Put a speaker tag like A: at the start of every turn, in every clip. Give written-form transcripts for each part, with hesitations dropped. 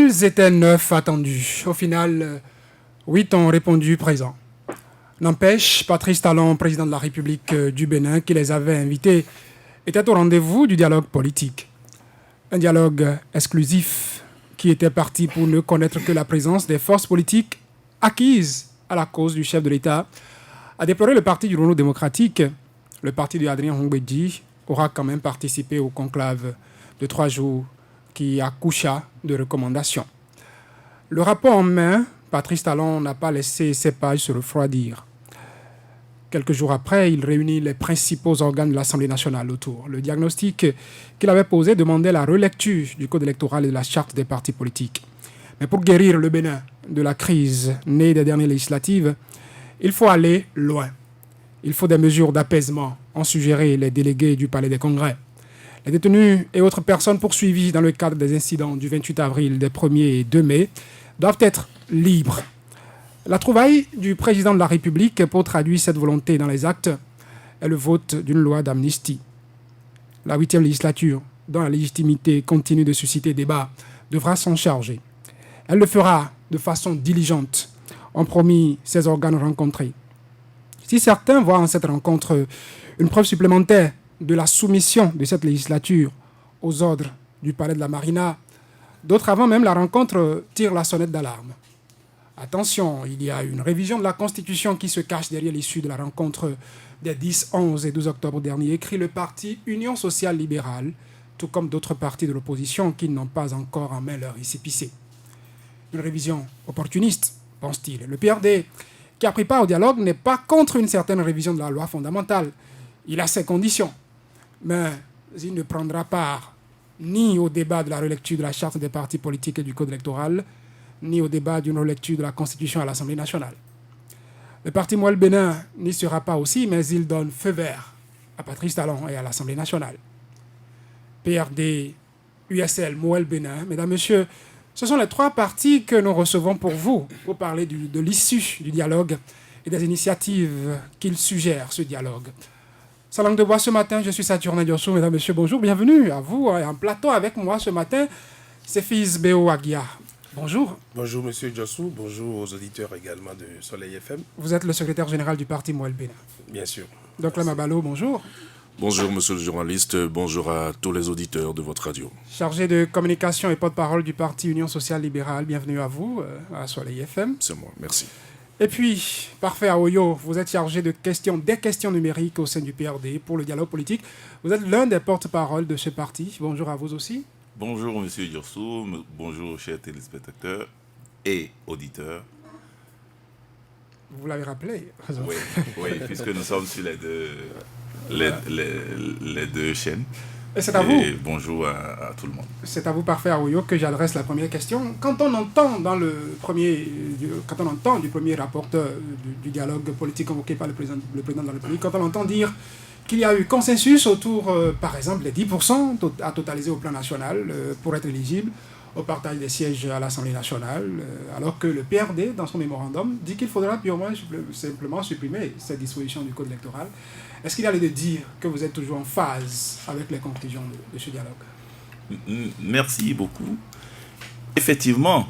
A: Ils étaient 9 attendus. Au final, 8 ont répondu présent. N'empêche, Patrice Talon, président de la République du Bénin, qui les avait invités, était au rendez-vous du dialogue politique. Un dialogue exclusif qui était parti pour ne connaître que la présence des forces politiques acquises à la cause du chef de l'État. A déploré le parti du Renouveau démocratique, le parti de Adrien Hongbeji aura quand même participé au conclave de 3 jours qui accoucha de recommandations. Le rapport en main, Patrice Talon n'a pas laissé ses pages se refroidir. Quelques jours après, il réunit les principaux organes de l'Assemblée nationale autour. Le diagnostic qu'il avait posé demandait la relecture du code électoral et de la charte des partis politiques. Mais pour guérir le Bénin de la crise née des dernières législatives, il faut aller loin. Il faut des mesures d'apaisement, ont suggéré les délégués du Palais des Congrès. Les détenus et autres personnes poursuivies dans le cadre des incidents du 28 avril, des 1er et 2 mai, doivent être libres. La trouvaille du président de la République pour traduire cette volonté dans les actes est le vote d'une loi d'amnistie. La 8e législature, dont la légitimité continue de susciter débat, devra s'en charger. Elle le fera de façon diligente, ont promis ces organes rencontrés. Si certains voient en cette rencontre une preuve supplémentaire de la soumission de cette législature aux ordres du palais de la Marina, d'autres avant même la rencontre tirent la sonnette d'alarme. Attention, il y a une révision de la Constitution qui se cache derrière l'issue de la rencontre des 10, 11 et 12 octobre dernier, écrit le parti Union sociale libérale, tout comme d'autres partis de l'opposition qui n'ont pas encore en main leur récépissé. Une révision opportuniste, pense-t-il. Le PRD, qui a pris part au dialogue, n'est pas contre une certaine révision de la loi fondamentale. Il a ses conditions. Mais il ne prendra part ni au débat de la relecture de la charte des partis politiques et du code électoral, ni au débat d'une relecture de la Constitution à l'Assemblée nationale. Le parti Mouel Bénin n'y sera pas aussi, mais il donne feu vert à Patrice Talon et à l'Assemblée nationale. PRD, USL, Mouel Bénin, mesdames, messieurs, ce sont les 3 partis que nous recevons pour vous, pour parler de l'issue du dialogue et des initiatives qu'ils suggèrent, ce dialogue. Sa langue de bois ce matin, je suis Saturnin Diossou, mesdames, messieurs, bonjour, bienvenue à vous. Et en plateau avec moi ce matin, c'est Fils Béo Aguia. Bonjour.
B: Bonjour monsieur Diossou, bonjour aux auditeurs également de Soleil FM.
A: Vous êtes le secrétaire général du parti Mouel Bénin.
B: Bien sûr.
A: Donc là, Mabalo, bonjour.
C: Bonjour monsieur le journaliste, bonjour à tous les auditeurs de votre radio.
A: Chargé de communication et porte-parole du parti Union sociale libérale, bienvenue à vous, à Soleil FM.
C: C'est moi, merci.
A: Et puis, Parfait Aoyo, vous êtes chargé des questions numériques au sein du PRD pour le dialogue politique. Vous êtes l'un des porte-parole de ce parti. Bonjour à vous aussi.
D: Bonjour monsieur Diossou, bonjour chers téléspectateurs et auditeurs.
A: Vous l'avez rappelé.
D: Oui, puisque nous sommes sur les deux chaînes.
A: Et c'est à vous.
D: Et bonjour à tout le monde.
A: C'est à vous, Parfait Aoyo, que j'adresse la première question. Quand on entend du premier rapporteur du dialogue politique convoqué par le président de la République, quand on entend dire qu'il y a eu consensus autour, par exemple, des 10% à totaliser au plan national pour être éligible au partage des sièges à l'Assemblée nationale, alors que le PRD, dans son mémorandum, dit qu'il faudra simplement supprimer cette disposition du code électoral. Est-ce qu'il y a lieu de dire que vous êtes toujours en phase avec les conclusions de ce dialogue?
D: Merci beaucoup. Effectivement,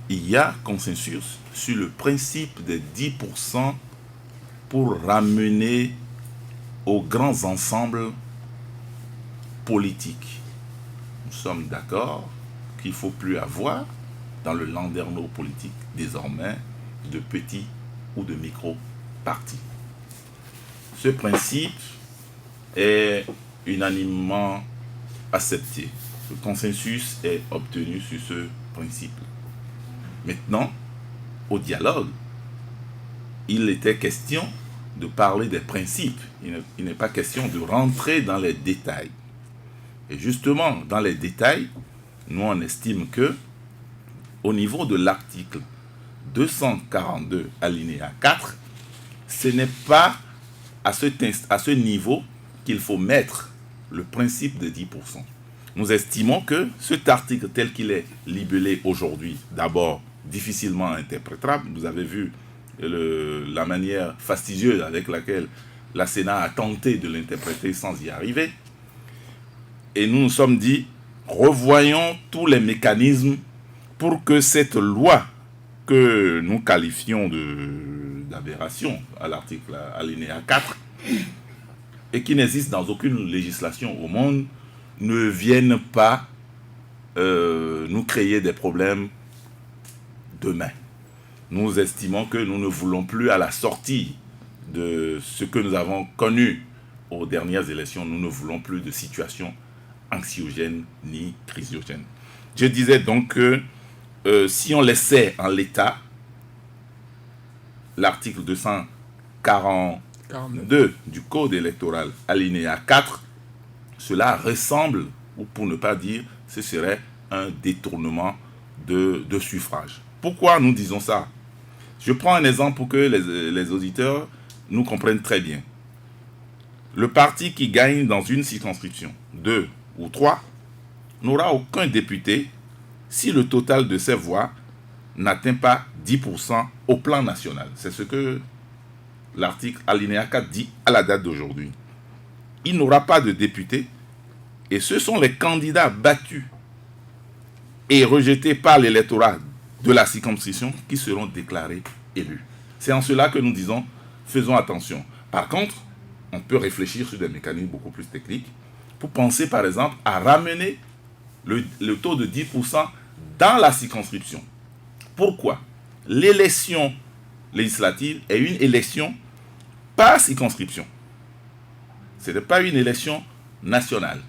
D: il y a consensus sur le principe des 10% pour ramener aux grands ensembles politiques. Nous sommes d'accord qu'il ne faut plus avoir dans le landerneau politique désormais de petits ou de micro-partis. Ce principe est unanimement accepté. Le consensus est obtenu sur ce principe. Maintenant, au dialogue, il était question de parler des principes. Il n'est pas question de rentrer dans les détails. Et justement, dans les détails, nous on estime que, au niveau de l'article 242 alinéa 4, ce n'est pas à ce niveau qu'il faut mettre le principe de 10%. Nous estimons que cet article tel qu'il est libellé aujourd'hui, d'abord difficilement interprétable, vous avez vu la manière fastidieuse avec laquelle la Sénat a tenté de l'interpréter sans y arriver. Et nous nous sommes dit, revoyons tous les mécanismes pour que cette loi que nous qualifions d'aberration à l'article alinéa 4 et qui n'existe dans aucune législation au monde ne vienne pas nous créer des problèmes demain. Nous estimons que nous ne voulons plus, à la sortie de ce que nous avons connu aux dernières élections, nous ne voulons plus de situation anxiogène ni chrysogène. Je disais donc que si on laissait en l'état l'article 242 du Code électoral, alinéa 4, cela ressemble, ou pour ne pas dire, ce serait un détournement de suffrage. Pourquoi nous disons ça? Je prends un exemple pour que les auditeurs nous comprennent très bien. Le parti qui gagne dans une circonscription, 2 ou 3, n'aura aucun député si le total de ses voix n'atteint pas 10% au plan national. C'est ce que l'article alinéa 4 dit à la date d'aujourd'hui. Il n'aura pas de député et ce sont les candidats battus et rejetés par l'électorat de la circonscription qui seront déclarés élus. C'est en cela que nous disons, faisons attention. Par contre, on peut réfléchir sur des mécanismes beaucoup plus techniques pour penser par exemple à ramener le taux de 10% dans la circonscription. Pourquoi? L'élection législative est une élection par circonscription. Ce n'est pas une élection nationale.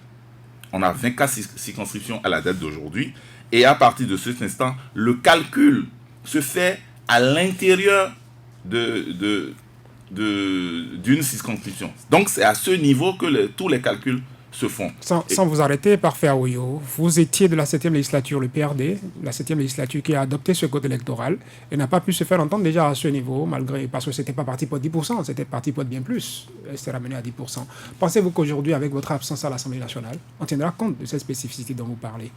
D: On a 24 circonscriptions à la date d'aujourd'hui et à partir de cet instant, le calcul se fait à l'intérieur d'une circonscription. Donc c'est à ce niveau que tous les calculs se font.
A: Sans vous arrêter, Parfait Aouyo, vous étiez de la 7e législature, le PRD, la 7e législature qui a adopté ce code électoral et n'a pas pu se faire entendre déjà à ce niveau, parce que ce n'était pas parti pour 10%, c'était parti pour bien plus. Elle s'est ramenée à 10%. Pensez-vous qu'aujourd'hui, avec votre absence à l'Assemblée nationale, on tiendra compte de cette spécificité dont vous parlez?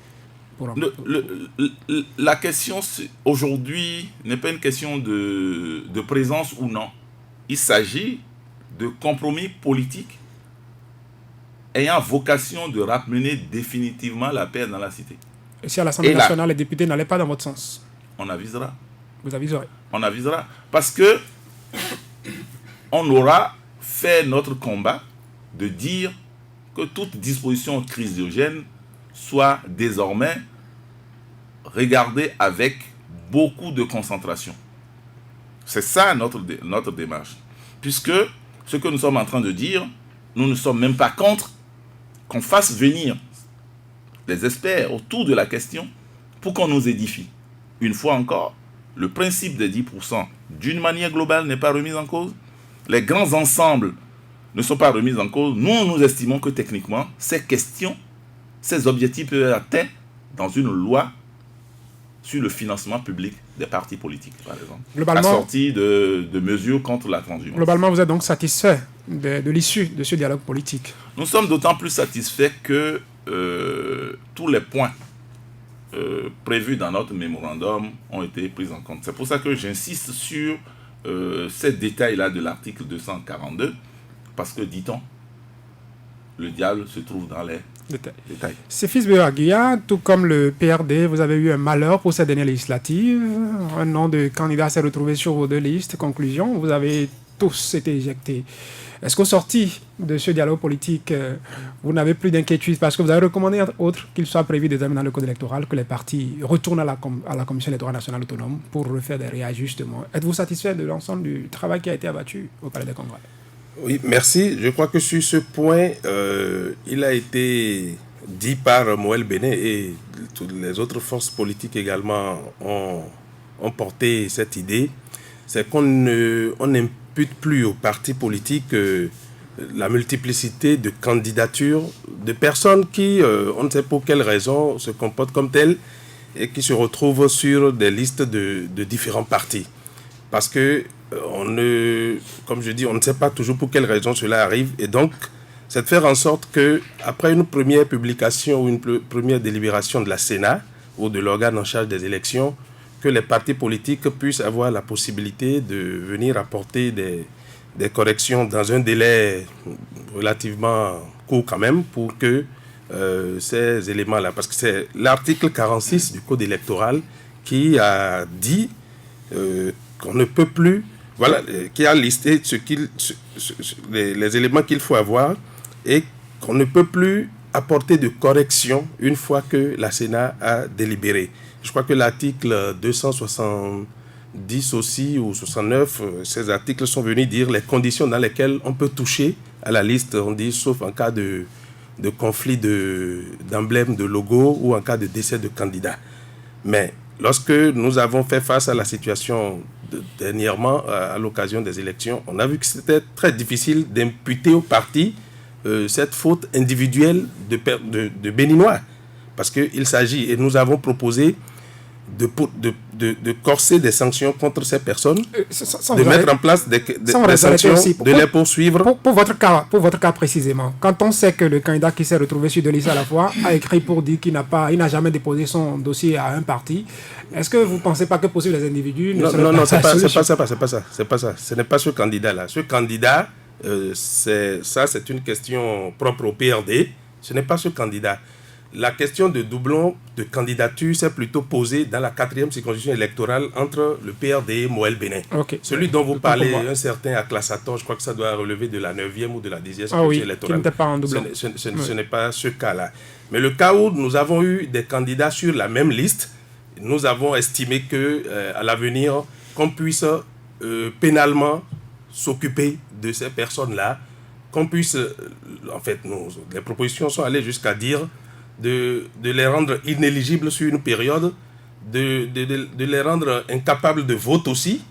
D: La question aujourd'hui n'est pas une question de présence ou non. Il s'agit de compromis politiques ayant vocation de ramener définitivement la paix dans la cité.
A: Et si à l'Assemblée nationale, les députés n'allaient pas dans votre sens?
D: On avisera.
A: Vous aviserez?
D: On avisera. Parce que on aura fait notre combat de dire que toute disposition chrysogène soit désormais regardée avec beaucoup de concentration. C'est ça notre démarche. Puisque ce que nous sommes en train de dire, nous ne sommes même pas contre qu'on fasse venir les experts autour de la question pour qu'on nous édifie. Une fois encore, le principe des 10% d'une manière globale n'est pas remis en cause. Les grands ensembles ne sont pas remis en cause. Nous estimons que techniquement, ces questions, ces objectifs peuvent être atteints dans une loi sur le financement public des partis politiques, par exemple.
A: Globalement,
D: assortie de mesures contre la transhumance.
A: Globalement, vous êtes donc satisfait de l'issue de ce dialogue politique?
D: Nous sommes d'autant plus satisfaits que tous les points prévus dans notre mémorandum ont été pris en compte. C'est pour ça que j'insiste sur ces détails-là de l'article 242, parce que, dit-on, le diable se trouve dans les détails.
A: Sefis Bewaguia, tout comme le PRD, vous avez eu un malheur pour cette dernière législative. Un nom de candidat s'est retrouvé sur vos 2 listes. Conclusion, vous avez tous été éjectés. Est-ce qu'au sorti de ce dialogue politique, vous n'avez plus d'inquiétude parce que vous avez recommandé, entre autres, qu'il soit prévu désormais dans le code électoral que les partis retournent à la Commission électorale nationale autonome pour refaire des réajustements? Êtes-vous satisfait de l'ensemble du travail qui a été abattu au Palais des Congrès?
B: Oui, merci. Je crois que sur ce point, il a été dit par Moël Bénin et toutes les autres forces politiques également ont porté cette idée. C'est qu'on n'impute plus aux partis politiques la multiplicité de candidatures de personnes qui, on ne sait pour quelles raisons, se comportent comme telles et qui se retrouvent sur des listes de différents partis. Parce que comme je dis, on ne sait pas toujours pour quelles raisons cela arrive. Et donc, c'est de faire en sorte qu'après une première publication ou une première délibération de la Sénat ou de l'organe en charge des élections, que les partis politiques puissent avoir la possibilité de venir apporter des corrections dans un délai relativement court quand même, pour que ces éléments-là. Parce que c'est l'article 46 du Code électoral qui a dit qu'on ne peut plus, voilà, qui a listé les éléments qu'il faut avoir et qu'on ne peut plus apporter de correction une fois que la Sénat a délibéré. Je crois que l'article 270 aussi, ou 69, ces articles sont venus dire les conditions dans lesquelles on peut toucher à la liste, on dit, sauf en cas de conflit d'emblème, de logo, ou en cas de décès de candidat. Mais lorsque nous avons fait face à la situation dernièrement, à l'occasion des élections, on a vu que c'était très difficile d'imputer au parti cette faute individuelle de Béninois. Parce qu'il s'agit, et nous avons proposé de corser des sanctions contre ces personnes, de mettre en place des sanctions, de les poursuivre.
A: Pour votre cas précisément, quand on sait que le candidat qui s'est retrouvé sur deux listes à la fois a écrit pour dire qu'il n'a jamais déposé son dossier à un parti, est-ce que vous ne pensez pas que poursuivre les individus ne serait
B: non, c'est pas ça. Ce n'est pas ce candidat-là. Ce candidat, c'est une question propre au PRD. Ce n'est pas ce candidat. La question de doublon de candidature s'est plutôt posée dans la 4e circonscription électorale entre le PRD et Moël Bénin.
A: Okay.
B: Celui dont vous parlez, un certain Aklassator, je crois que ça doit relever de la 9e ou de la 10e
A: circonscription
B: électorale.
A: Qui n'était pas en doublon.
B: Ce n'est pas ce cas-là. Mais le cas où nous avons eu des candidats sur la même liste, nous avons estimé qu'à l'avenir, qu'on puisse pénalement s'occuper de ces personnes-là, qu'on puisse, en fait, les propositions sont allées jusqu'à dire de les rendre inéligibles sur une période, de les rendre incapables de vote aussi,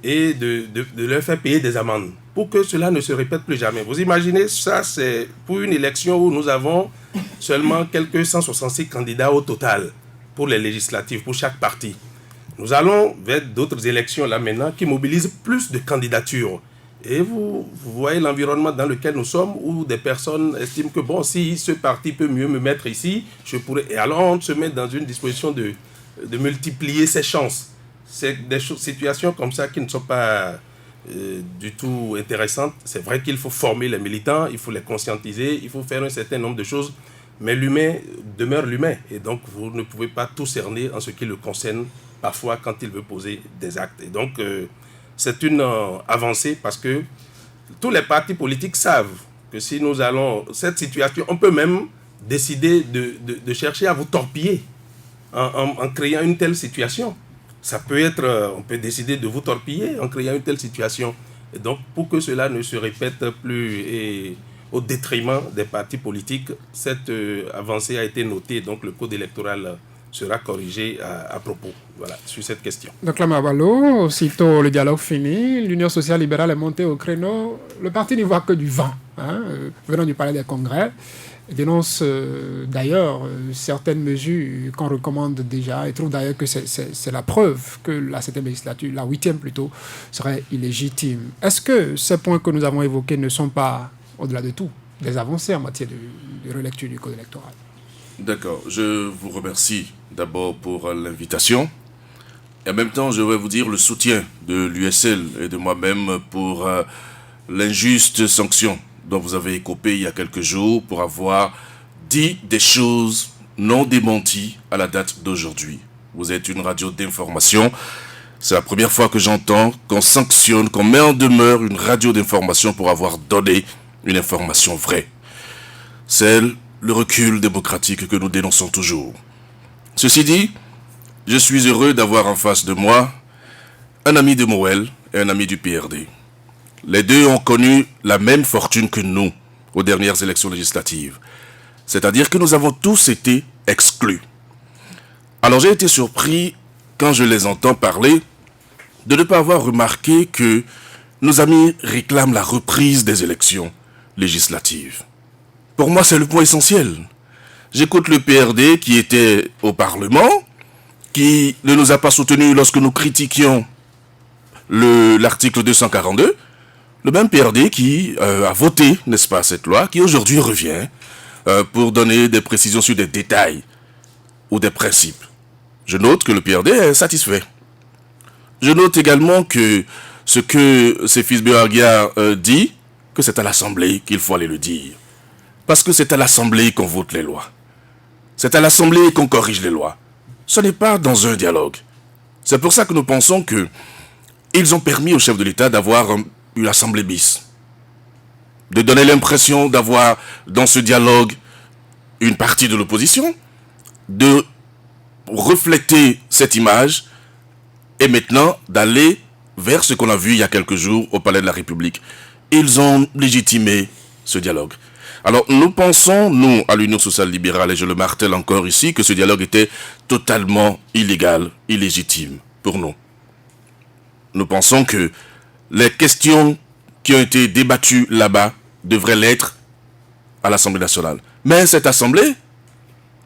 B: et de leur faire payer des amendes, pour que cela ne se répète plus jamais. Vous imaginez, ça c'est pour une élection où nous avons seulement quelques 166 candidats au total, pour les législatives, pour chaque parti. Nous allons vers d'autres élections là maintenant, qui mobilisent plus de candidatures. Et vous voyez l'environnement dans lequel nous sommes, où des personnes estiment que bon, si ce parti peut mieux me mettre ici, je pourrais. Et alors on se met dans une disposition de multiplier ses chances. C'est des situations comme ça qui ne sont pas du tout intéressantes. C'est vrai qu'il faut former les militants, il faut les conscientiser, il faut faire un certain nombre de choses, mais l'humain demeure l'humain. Et donc vous ne pouvez pas tout cerner en ce qui le concerne, parfois quand il veut poser des actes. Et donc c'est une avancée parce que tous les partis politiques savent que si nous allons... Cette situation, on peut même décider de chercher à vous torpiller en créant une telle situation. Ça peut être... On peut décider de vous torpiller en créant une telle situation. Et donc, pour que cela ne se répète plus et au détriment des partis politiques, cette avancée a été notée. Donc, le code électoral sera corrigé à propos, voilà, sur cette question.
A: Donc, Lamabalo, aussitôt le dialogue fini, l'Union sociale libérale est montée au créneau. Le parti n'y voit que du vent, venant du palais des congrès. Il dénonce d'ailleurs certaines mesures qu'on recommande déjà et trouve d'ailleurs que c'est la preuve que la 7e législature, la 8e plutôt, serait illégitime. Est-ce que ces points que nous avons évoqués ne sont pas, au-delà de tout, des avancées en matière de relecture du code électoral ?
C: D'accord, je vous remercie d'abord pour l'invitation. Et en même temps, je vais vous dire le soutien de l'USL et de moi-même pour l'injuste sanction dont vous avez écopé il y a quelques jours pour avoir dit des choses non démenties à la date d'aujourd'hui. Vous êtes une radio d'information. C'est la première fois que j'entends qu'on sanctionne, qu'on met en demeure une radio d'information pour avoir donné une information vraie. C'est le recul démocratique que nous dénonçons toujours. Ceci dit, je suis heureux d'avoir en face de moi un ami de Moël et un ami du PRD. Les deux ont connu la même fortune que nous aux dernières élections législatives. C'est-à-dire que nous avons tous été exclus. Alors j'ai été surpris, quand je les entends parler, de ne pas avoir remarqué que nos amis réclament la reprise des élections législatives. Pour moi, c'est le point essentiel. J'écoute le PRD qui était au Parlement, qui ne nous a pas soutenus lorsque nous critiquions l'article 242, le même PRD qui a voté, n'est-ce pas, cette loi, qui aujourd'hui revient pour donner des précisions sur des détails ou des principes. Je note que le PRD est satisfait. Je note également que ce que Céphis Béarguia dit, que c'est à l'Assemblée qu'il faut aller le dire. Parce que c'est à l'Assemblée qu'on vote les lois. C'est à l'Assemblée qu'on corrige les lois. Ce n'est pas dans un dialogue. C'est pour ça que nous pensons que ils ont permis au chef de l'État d'avoir une Assemblée bis. De donner l'impression d'avoir dans ce dialogue une partie de l'opposition, de refléter cette image et maintenant d'aller vers ce qu'on a vu il y a quelques jours au Palais de la République. Ils ont légitimé ce dialogue. Alors nous pensons, nous, à l'Union sociale libérale, et je le martèle encore ici, que ce dialogue était totalement illégal, illégitime pour nous. Nous pensons que les questions qui ont été débattues là-bas devraient l'être à l'Assemblée nationale. Mais cette Assemblée,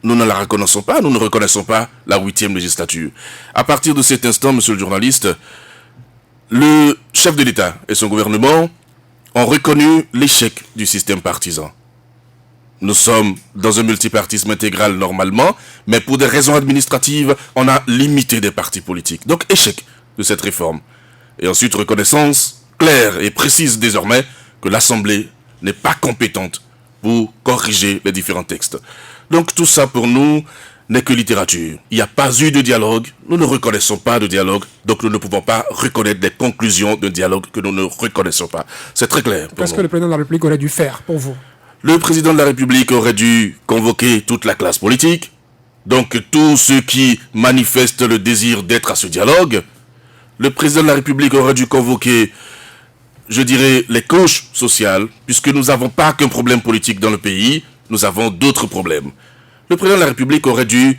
C: nous ne la reconnaissons pas, nous ne reconnaissons pas la 8e législature. À partir de cet instant, monsieur le journaliste, le chef de l'État et son gouvernement ont reconnu l'échec du système partisan. Nous sommes dans un multipartisme intégral normalement, mais pour des raisons administratives, on a limité des partis politiques. Donc échec de cette réforme. Et ensuite reconnaissance claire et précise désormais que l'Assemblée n'est pas compétente pour corriger les différents textes. Donc tout ça pour nous n'est que littérature. Il n'y a pas eu de dialogue, nous ne reconnaissons pas de dialogue, donc nous ne pouvons pas reconnaître des conclusions d'un dialogue que nous ne reconnaissons pas. C'est très clair.
A: Qu'est-ce que le président de la République aurait dû faire pour vous?
C: Le président de la République aurait dû convoquer toute la classe politique, donc tous ceux qui manifestent le désir d'être à ce dialogue. Le président de la République aurait dû convoquer, je dirais, les couches sociales, puisque nous n'avons pas qu'un problème politique dans le pays, nous avons d'autres problèmes. Le président de la République aurait dû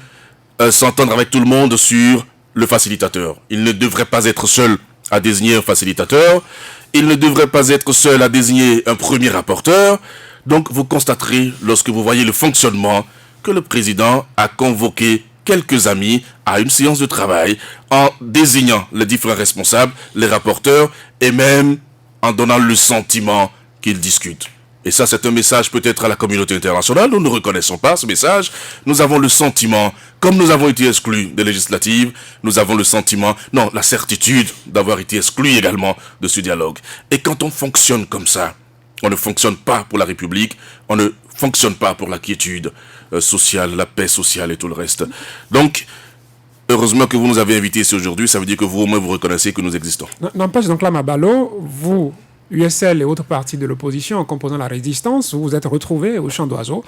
C: s'entendre avec tout le monde sur le facilitateur. Il ne devrait pas être seul à désigner un facilitateur, il ne devrait pas être seul à désigner un premier rapporteur. Donc vous constaterez, lorsque vous voyez le fonctionnement, que le président a convoqué quelques amis à une séance de travail en désignant les différents responsables, les rapporteurs et même en donnant le sentiment qu'ils discutent. Et ça, c'est un message peut-être à la communauté internationale. Nous ne reconnaissons pas ce message. Nous avons le sentiment, comme nous avons été exclus des législatives, nous avons le sentiment, non, la certitude d'avoir été exclus également de ce dialogue. Et quand on fonctionne comme ça, on ne fonctionne pas pour la République, on ne fonctionne pas pour la quiétude sociale, la paix sociale et tout le reste. Donc, heureusement que vous nous avez invités ici aujourd'hui, ça veut dire que vous au moins vous reconnaissez que nous existons.
A: N'empêche donc là, Mabalo, vous, USL et autres partis de l'opposition en composant la résistance, vous vous êtes retrouvés au Champ d'Oiseau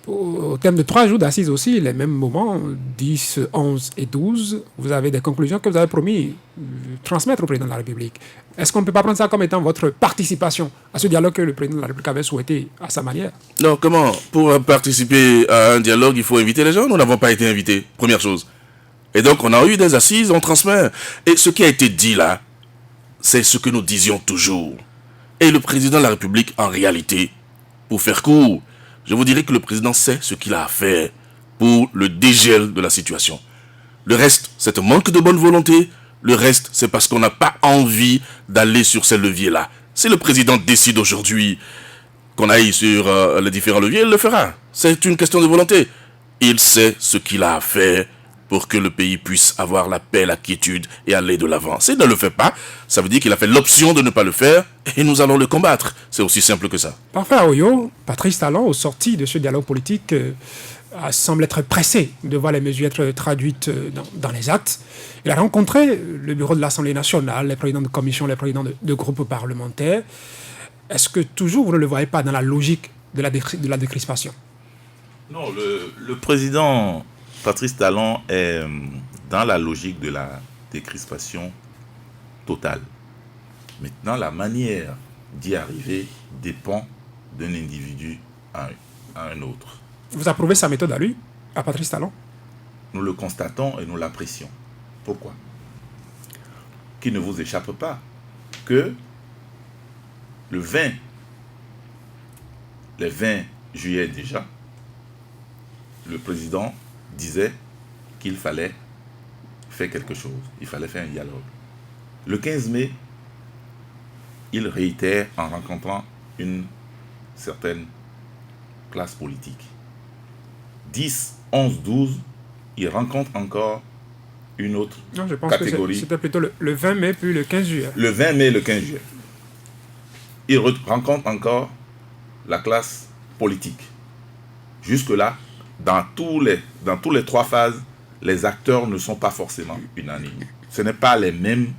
A: au terme de 3 jours d'assises aussi, les mêmes moments, 10, 11 et 12, vous avez des conclusions que vous avez promis transmettre au président de la République. Est-ce qu'on ne peut pas prendre ça comme étant votre participation à ce dialogue que le président de la République avait souhaité à sa manière?
C: Non, comment? Pour participer à un dialogue, il faut inviter les gens. Nous n'avons pas été invités, première chose. Et donc, on a eu des assises, on transmet. Et ce qui a été dit là, c'est ce que nous disions toujours. Et le président de la République, en réalité, pour faire court, je vous dirais que le président sait ce qu'il a à faire pour le dégel de la situation. Le reste, c'est un manque de bonne volonté. Le reste, c'est parce qu'on n'a pas envie d'aller sur ces leviers-là. Si le président décide aujourd'hui qu'on aille sur les différents leviers, il le fera. C'est une question de volonté. Il sait ce qu'il a à faire pour que le pays puisse avoir la paix, la quiétude et aller de l'avant. S'il ne le fait pas, ça veut dire qu'il a fait l'option de ne pas le faire et nous allons le combattre. C'est aussi simple que ça.
A: Parfait, Oyo, Patrice Talon, au sorti de ce dialogue politique, semble être pressé de voir les mesures être traduites dans les actes. Il a rencontré le bureau de l'Assemblée nationale, les présidents de commission, les présidents de groupes parlementaires. Est-ce que toujours vous ne le voyez pas dans la logique de la décrispation?
D: Non, le président Patrice Talon est dans la logique de la décrispation totale. Maintenant, la manière d'y arriver dépend d'un individu à un autre.
A: Vous approuvez sa méthode à lui, à Patrice Talon?
D: Nous le constatons et nous l'apprécions. Pourquoi? Qu'il ne vous échappe pas que le 20 juillet déjà, le président disait qu'il fallait faire quelque chose, il fallait faire un dialogue. Le 15 mai, il réitère en rencontrant une certaine classe politique. 10, 11, 12, il rencontre encore une autre
A: non, je pense
D: catégorie.
A: Que c'était plutôt le 20 mai puis le 15 juillet.
D: Le 20 mai et le 15 juillet. Il rencontre encore la classe politique. jusque-là, dans tous les 3 phases, les acteurs ne sont pas forcément unanimes. Ce n'est pas les mêmes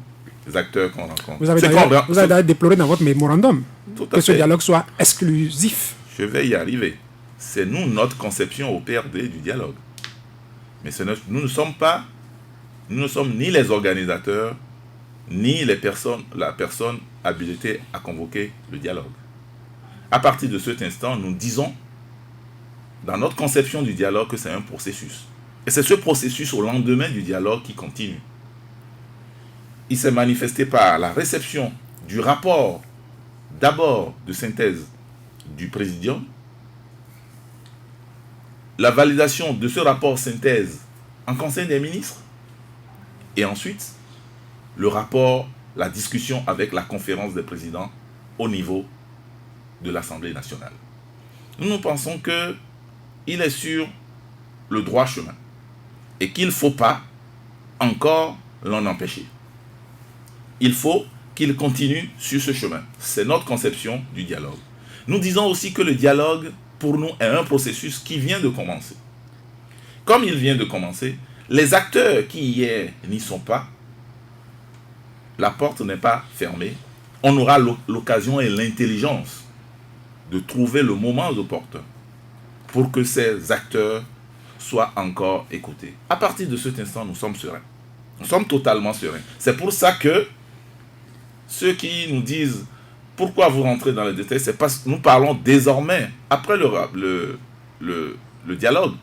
D: acteurs qu'on rencontre.
A: Vous avez d'ailleurs déploré dans votre mémorandum que ce dialogue soit exclusif.
D: Je vais y arriver. C'est nous, notre conception au PRD du dialogue. Mais nous ne sommes ni les organisateurs, ni la personne habilitée à convoquer le dialogue. À partir de cet instant, nous disons, dans notre conception du dialogue, que c'est un processus. Et c'est ce processus au lendemain du dialogue qui continue. Il s'est manifesté par la réception du rapport, d'abord de synthèse du présidium, la validation de ce rapport synthèse en Conseil des ministres, et ensuite le rapport, la discussion avec la conférence des présidents au niveau de l'Assemblée nationale. Nous pensons qu'il est sur le droit chemin et qu'il ne faut pas encore l'en empêcher. Il faut qu'il continue sur ce chemin. C'est notre conception du dialogue. Nous disons aussi que le dialogue, pour nous, est un processus qui vient de commencer. Comme il vient de commencer, les acteurs qui hier n'y sont pas, la porte n'est pas fermée. On aura l'occasion et l'intelligence de trouver le moment opportun pour que ces acteurs soient encore écoutés. À partir de cet instant, nous sommes sereins. Nous sommes totalement sereins. C'est pour ça que ceux qui nous disent pourquoi vous rentrez dans les détails, c'est parce que nous parlons désormais, après le dialogue,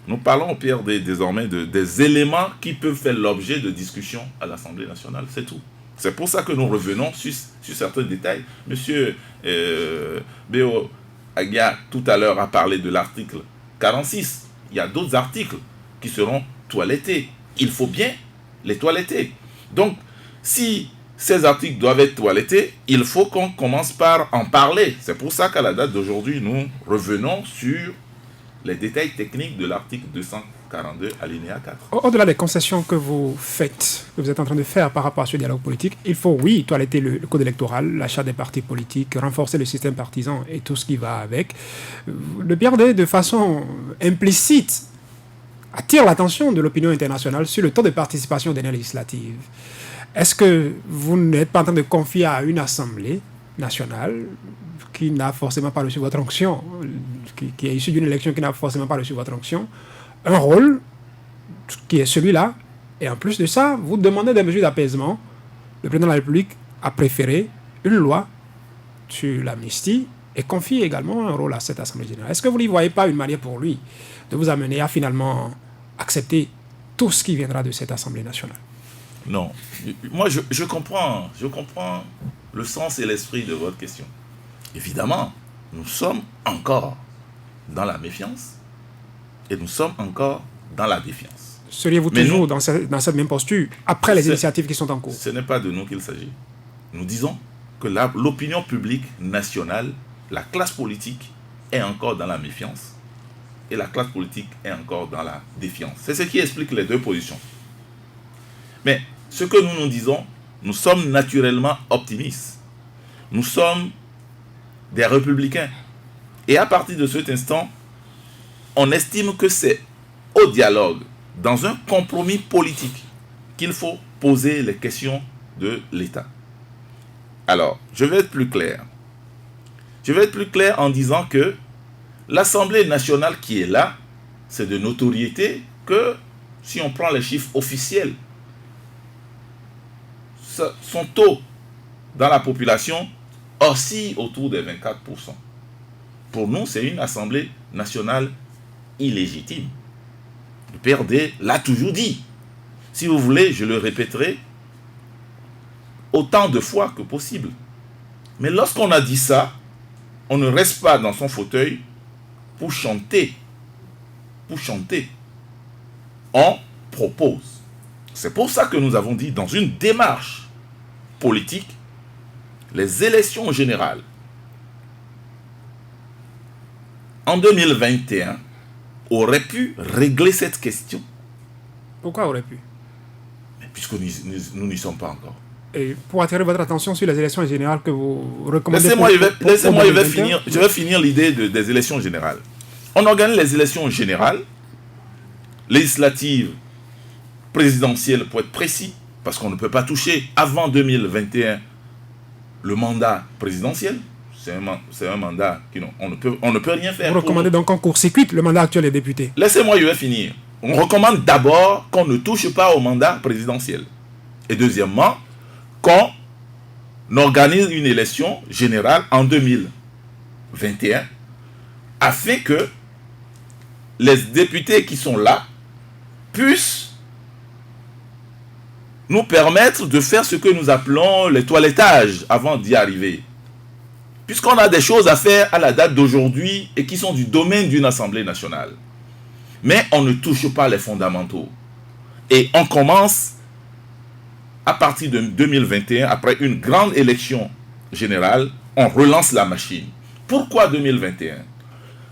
D: nous parlons au PRD désormais des éléments qui peuvent faire l'objet de discussions à l'Assemblée nationale, c'est tout. C'est pour ça que nous revenons sur certains détails. Monsieur Béo Agia, tout à l'heure, a parlé de l'article 46. Il y a d'autres articles qui seront toilettés. Il faut bien les toiletter. Donc, si ces articles doivent être toilettés, il faut qu'on commence par en parler. C'est pour ça qu'à la date d'aujourd'hui, nous revenons sur les détails techniques de l'article 242, alinéa 4.
A: Au-delà des concessions que vous faites, que vous êtes en train de faire par rapport à ce dialogue politique, il faut, oui, toiletter le code électoral, l'achat des partis politiques, renforcer le système partisan et tout ce qui va avec. Le PRD, de façon implicite, attire l'attention de l'opinion internationale sur le taux de participation des législatives. Est-ce que vous n'êtes pas en train de confier à une assemblée nationale qui n'a forcément pas reçu votre onction, qui est issue d'une élection qui n'a forcément pas reçu votre onction, un rôle qui est celui-là, et en plus de ça, vous demandez des mesures d'apaisement. Le président de la République a préféré une loi sur l'amnistie et confie également un rôle à cette Assemblée générale. Est-ce que vous n'y voyez pas une manière pour lui de vous amener à finalement accepter tout ce qui viendra de cette Assemblée nationale?
D: Non. Moi, je comprends le sens et l'esprit de votre question. Évidemment, nous sommes encore dans la méfiance et nous sommes encore dans la défiance.
A: Seriez-vous toujours dans cette même posture après les initiatives qui sont en cours?
D: Ce n'est pas de nous qu'il s'agit. Nous disons que l'opinion publique nationale, la classe politique est encore dans la méfiance et la classe politique est encore dans la défiance. C'est ce qui explique les deux positions. Mais ce que nous disons, nous sommes naturellement optimistes. Nous sommes des républicains. Et à partir de cet instant, on estime que c'est au dialogue, dans un compromis politique, qu'il faut poser les questions de l'État. Alors, je vais être plus clair. Je vais être plus clair en disant que l'Assemblée nationale qui est là, c'est de notoriété que, si on prend les chiffres officiels, son taux dans la population oscille autour des 24%. Pour nous, c'est une Assemblée nationale illégitime. Le PRD l'a toujours dit. Si vous voulez, je le répéterai autant de fois que possible. Mais lorsqu'on a dit ça, on ne reste pas dans son fauteuil pour chanter. Pour chanter. On propose. C'est pour ça que nous avons dit, dans une démarche politique, les élections générales en 2021 auraient pu régler cette question.
A: Pourquoi aurait pu?
D: Puisque nous n'y sommes pas encore.
A: Et pour attirer votre attention sur les élections générales que vous recommandez...
D: Laissez-moi, je vais finir l'idée des élections générales. On organise les élections générales, législatives, présidentielles pour être précis, parce qu'on ne peut pas toucher avant 2021 le mandat présidentiel. C'est un mandat on ne peut rien faire.
A: Vous recommandez donc qu'on court-circuite le mandat actuel des députés?
D: Laissez-moi, je vais finir. On recommande d'abord qu'on ne touche pas au mandat présidentiel. Et deuxièmement, qu'on organise une élection générale en 2021 afin que les députés qui sont là puissent nous permettre de faire ce que nous appelons le toilettage avant d'y arriver. Puisqu'on a des choses à faire à la date d'aujourd'hui et qui sont du domaine d'une Assemblée nationale. Mais on ne touche pas les fondamentaux. Et on commence à partir de 2021, après une grande élection générale, on relance la machine. Pourquoi 2021?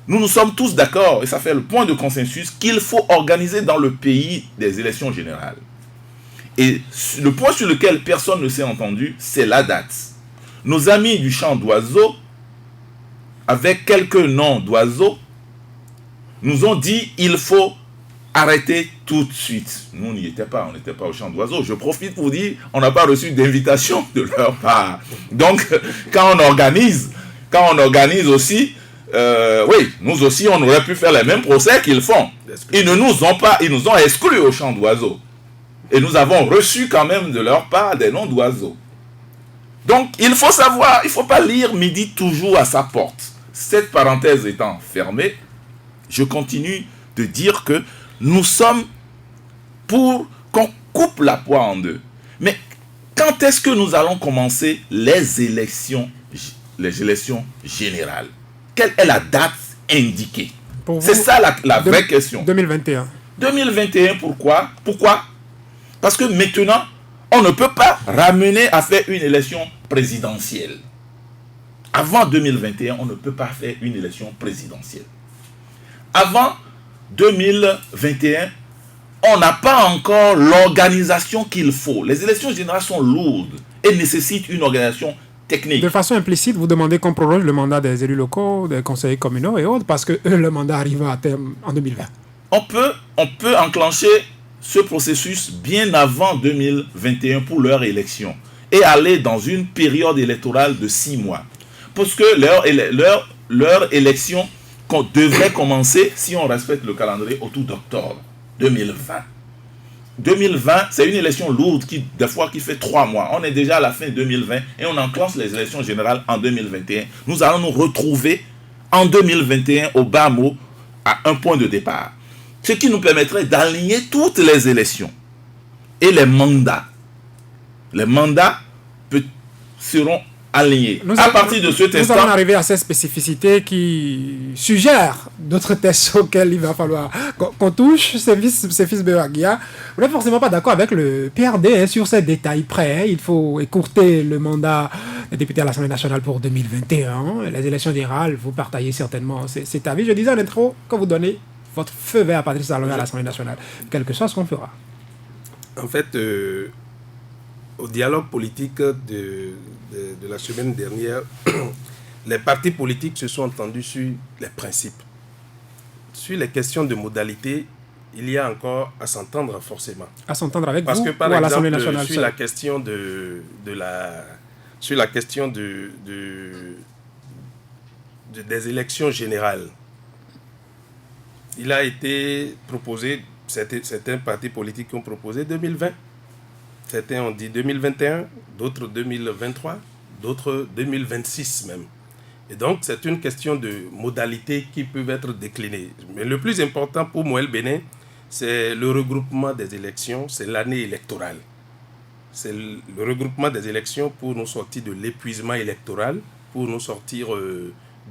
D: Nous sommes tous d'accord, et ça fait le point de consensus, qu'il faut organiser dans le pays des élections générales. Et le point sur lequel personne ne s'est entendu, c'est la date. Nos amis du chant d'oiseaux, avec quelques noms d'oiseaux, nous ont dit il faut arrêter tout de suite. Nous, on n'y était pas, on n'était pas au chant d'oiseaux. Je profite pour dire, on n'a pas reçu d'invitation de leur part. Donc, quand on organise aussi, oui, nous aussi, on aurait pu faire les mêmes procès qu'ils font. Ils ne nous ont pas, ils nous ont exclus au chant d'oiseaux. Et nous avons reçu quand même de leur part des noms d'oiseaux. Donc, il faut savoir, il ne faut pas lire midi toujours à sa porte. Cette parenthèse étant fermée, je continue de dire que nous sommes pour qu'on coupe la poire en deux. Mais quand est-ce que nous allons commencer les élections générales? Quelle est la date indiquée? C'est ça la vraie question.
A: 2021.
D: 2021, pourquoi? Parce que maintenant, on ne peut pas ramener à faire une élection présidentielle. Avant 2021, on ne peut pas faire une élection présidentielle. Avant 2021, on n'a pas encore l'organisation qu'il faut. Les élections générales sont lourdes et nécessitent une organisation technique.
A: De façon implicite, vous demandez qu'on prolonge le mandat des élus locaux, des conseillers communaux et autres, parce que le mandat arrive à terme en 2020.
D: On peut enclencher ce processus bien avant 2021 pour leur élection et aller dans une période électorale de 6 mois. Parce que leur élection devrait commencer, si on respecte le calendrier, autour d'octobre 2020. 2020, c'est une élection lourde des fois qui fait 3 mois. On est déjà à la fin 2020 et on enclenche les élections générales en 2021. Nous allons nous retrouver en 2021 au bas mot à un point de départ. Ce qui nous permettrait d'aligner toutes les élections et les mandats. Les mandats seront alignés. À partir de cet instant,
A: nous allons arriver à ces spécificités qui suggèrent d'autres tests auxquels il va falloir qu'on touche. Séphis Bewagia, vous n'êtes forcément pas d'accord avec le PRD sur ces détails près. Il faut écourter le mandat des députés à l'Assemblée nationale pour 2021. Les élections générales, vous partagez certainement cet avis. Je disais en intro que vous donnez votre feu vert à Patrice Talon à l'Assemblée nationale, quel que soit ce qu'on fera.
B: En fait, au dialogue politique de la semaine dernière, les partis politiques se sont entendus sur les principes. Sur les questions de modalité, il y a encore à s'entendre forcément.
A: À s'entendre avec
B: Parce
A: vous
B: que, par
A: ou à
B: exemple,
A: l'Assemblée nationale
B: sur la question des élections générales, il a été proposé, certains partis politiques ont proposé 2020. Certains ont dit 2021, d'autres 2023, d'autres 2026 même. Et donc, c'est une question de modalités qui peuvent être déclinées. Mais le plus important pour Moël Bénin, c'est le regroupement des élections, c'est l'année électorale. C'est le regroupement des élections pour nous sortir de l'épuisement électoral, pour nous sortir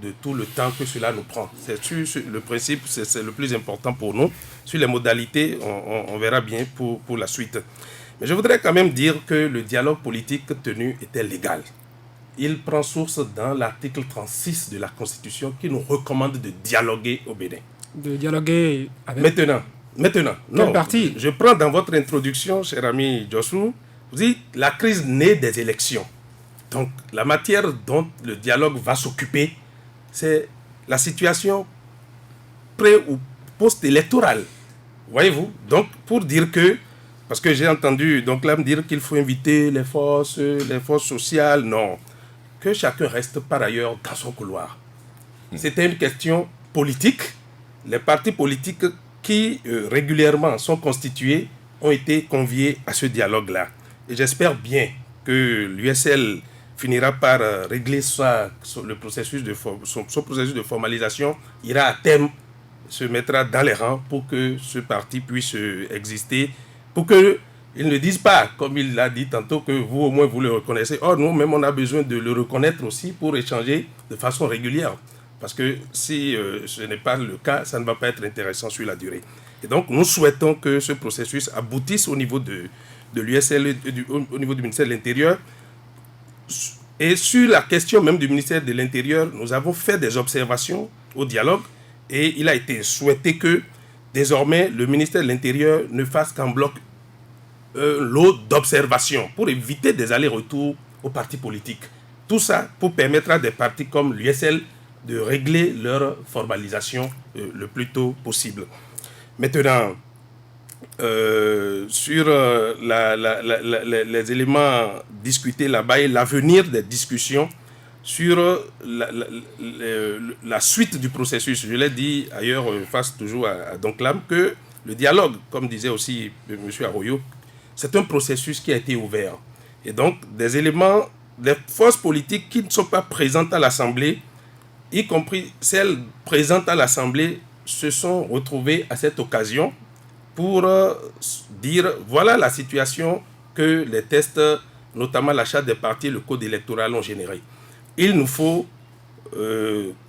B: de tout le temps que cela nous prend. C'est sur le principe, c'est le plus important pour nous. Sur les modalités, on verra bien pour la suite. Mais je voudrais quand même dire que le dialogue politique tenu était légal. Il prend source dans l'article 36 de la Constitution qui nous recommande de dialoguer au Bénin.
A: De dialoguer avec...
B: Maintenant.
A: Quel parti?
B: Je prends dans votre introduction, cher ami Joshua, vous dites la crise naît des élections. Donc, la matière dont le dialogue va s'occuper, c'est la situation pré ou post-électoral. Voyez-vous? Donc, pour dire que, parce que j'ai entendu donc là me dire qu'il faut inviter les forces sociales, non. Que chacun reste par ailleurs dans son couloir. C'était une question politique. Les partis politiques qui régulièrement sont constitués ont été conviés à ce dialogue-là. Et j'espère bien que l'USL finira par régler le processus son processus de formalisation, ira à terme, se mettra dans les rangs pour que ce parti puisse exister, pour qu'ils ne disent pas, comme il l'a dit tantôt, que vous au moins vous le reconnaissez. Or, nous-mêmes, on a besoin de le reconnaître aussi pour échanger de façon régulière. Parce que si ce n'est pas le cas, ça ne va pas être intéressant sur la durée. Et donc, nous souhaitons que ce processus aboutisse au niveau de l'USL, au niveau du ministère de l'Intérieur. Et sur la question même du ministère de l'Intérieur, nous avons fait des observations au dialogue et il a été souhaité que désormais le ministère de l'Intérieur ne fasse qu'en bloc lot d'observations pour éviter des allers-retours aux partis politiques. Tout ça pour permettre à des partis comme l'USL de régler leur formalisation le plus tôt possible. Maintenant, sur les éléments discutés là-bas et l'avenir des discussions sur la suite du processus. Je l'ai dit ailleurs face toujours à Donclam que le dialogue, comme disait aussi M. Arroyo, c'est un processus qui a été ouvert. Et donc, des éléments, des forces politiques qui ne sont pas présentes à l'Assemblée, y compris celles présentes à l'Assemblée, se sont retrouvées à cette occasion pour dire voilà la situation que les tests, notamment l'achat des partis et le code électoral ont généré. Il nous faut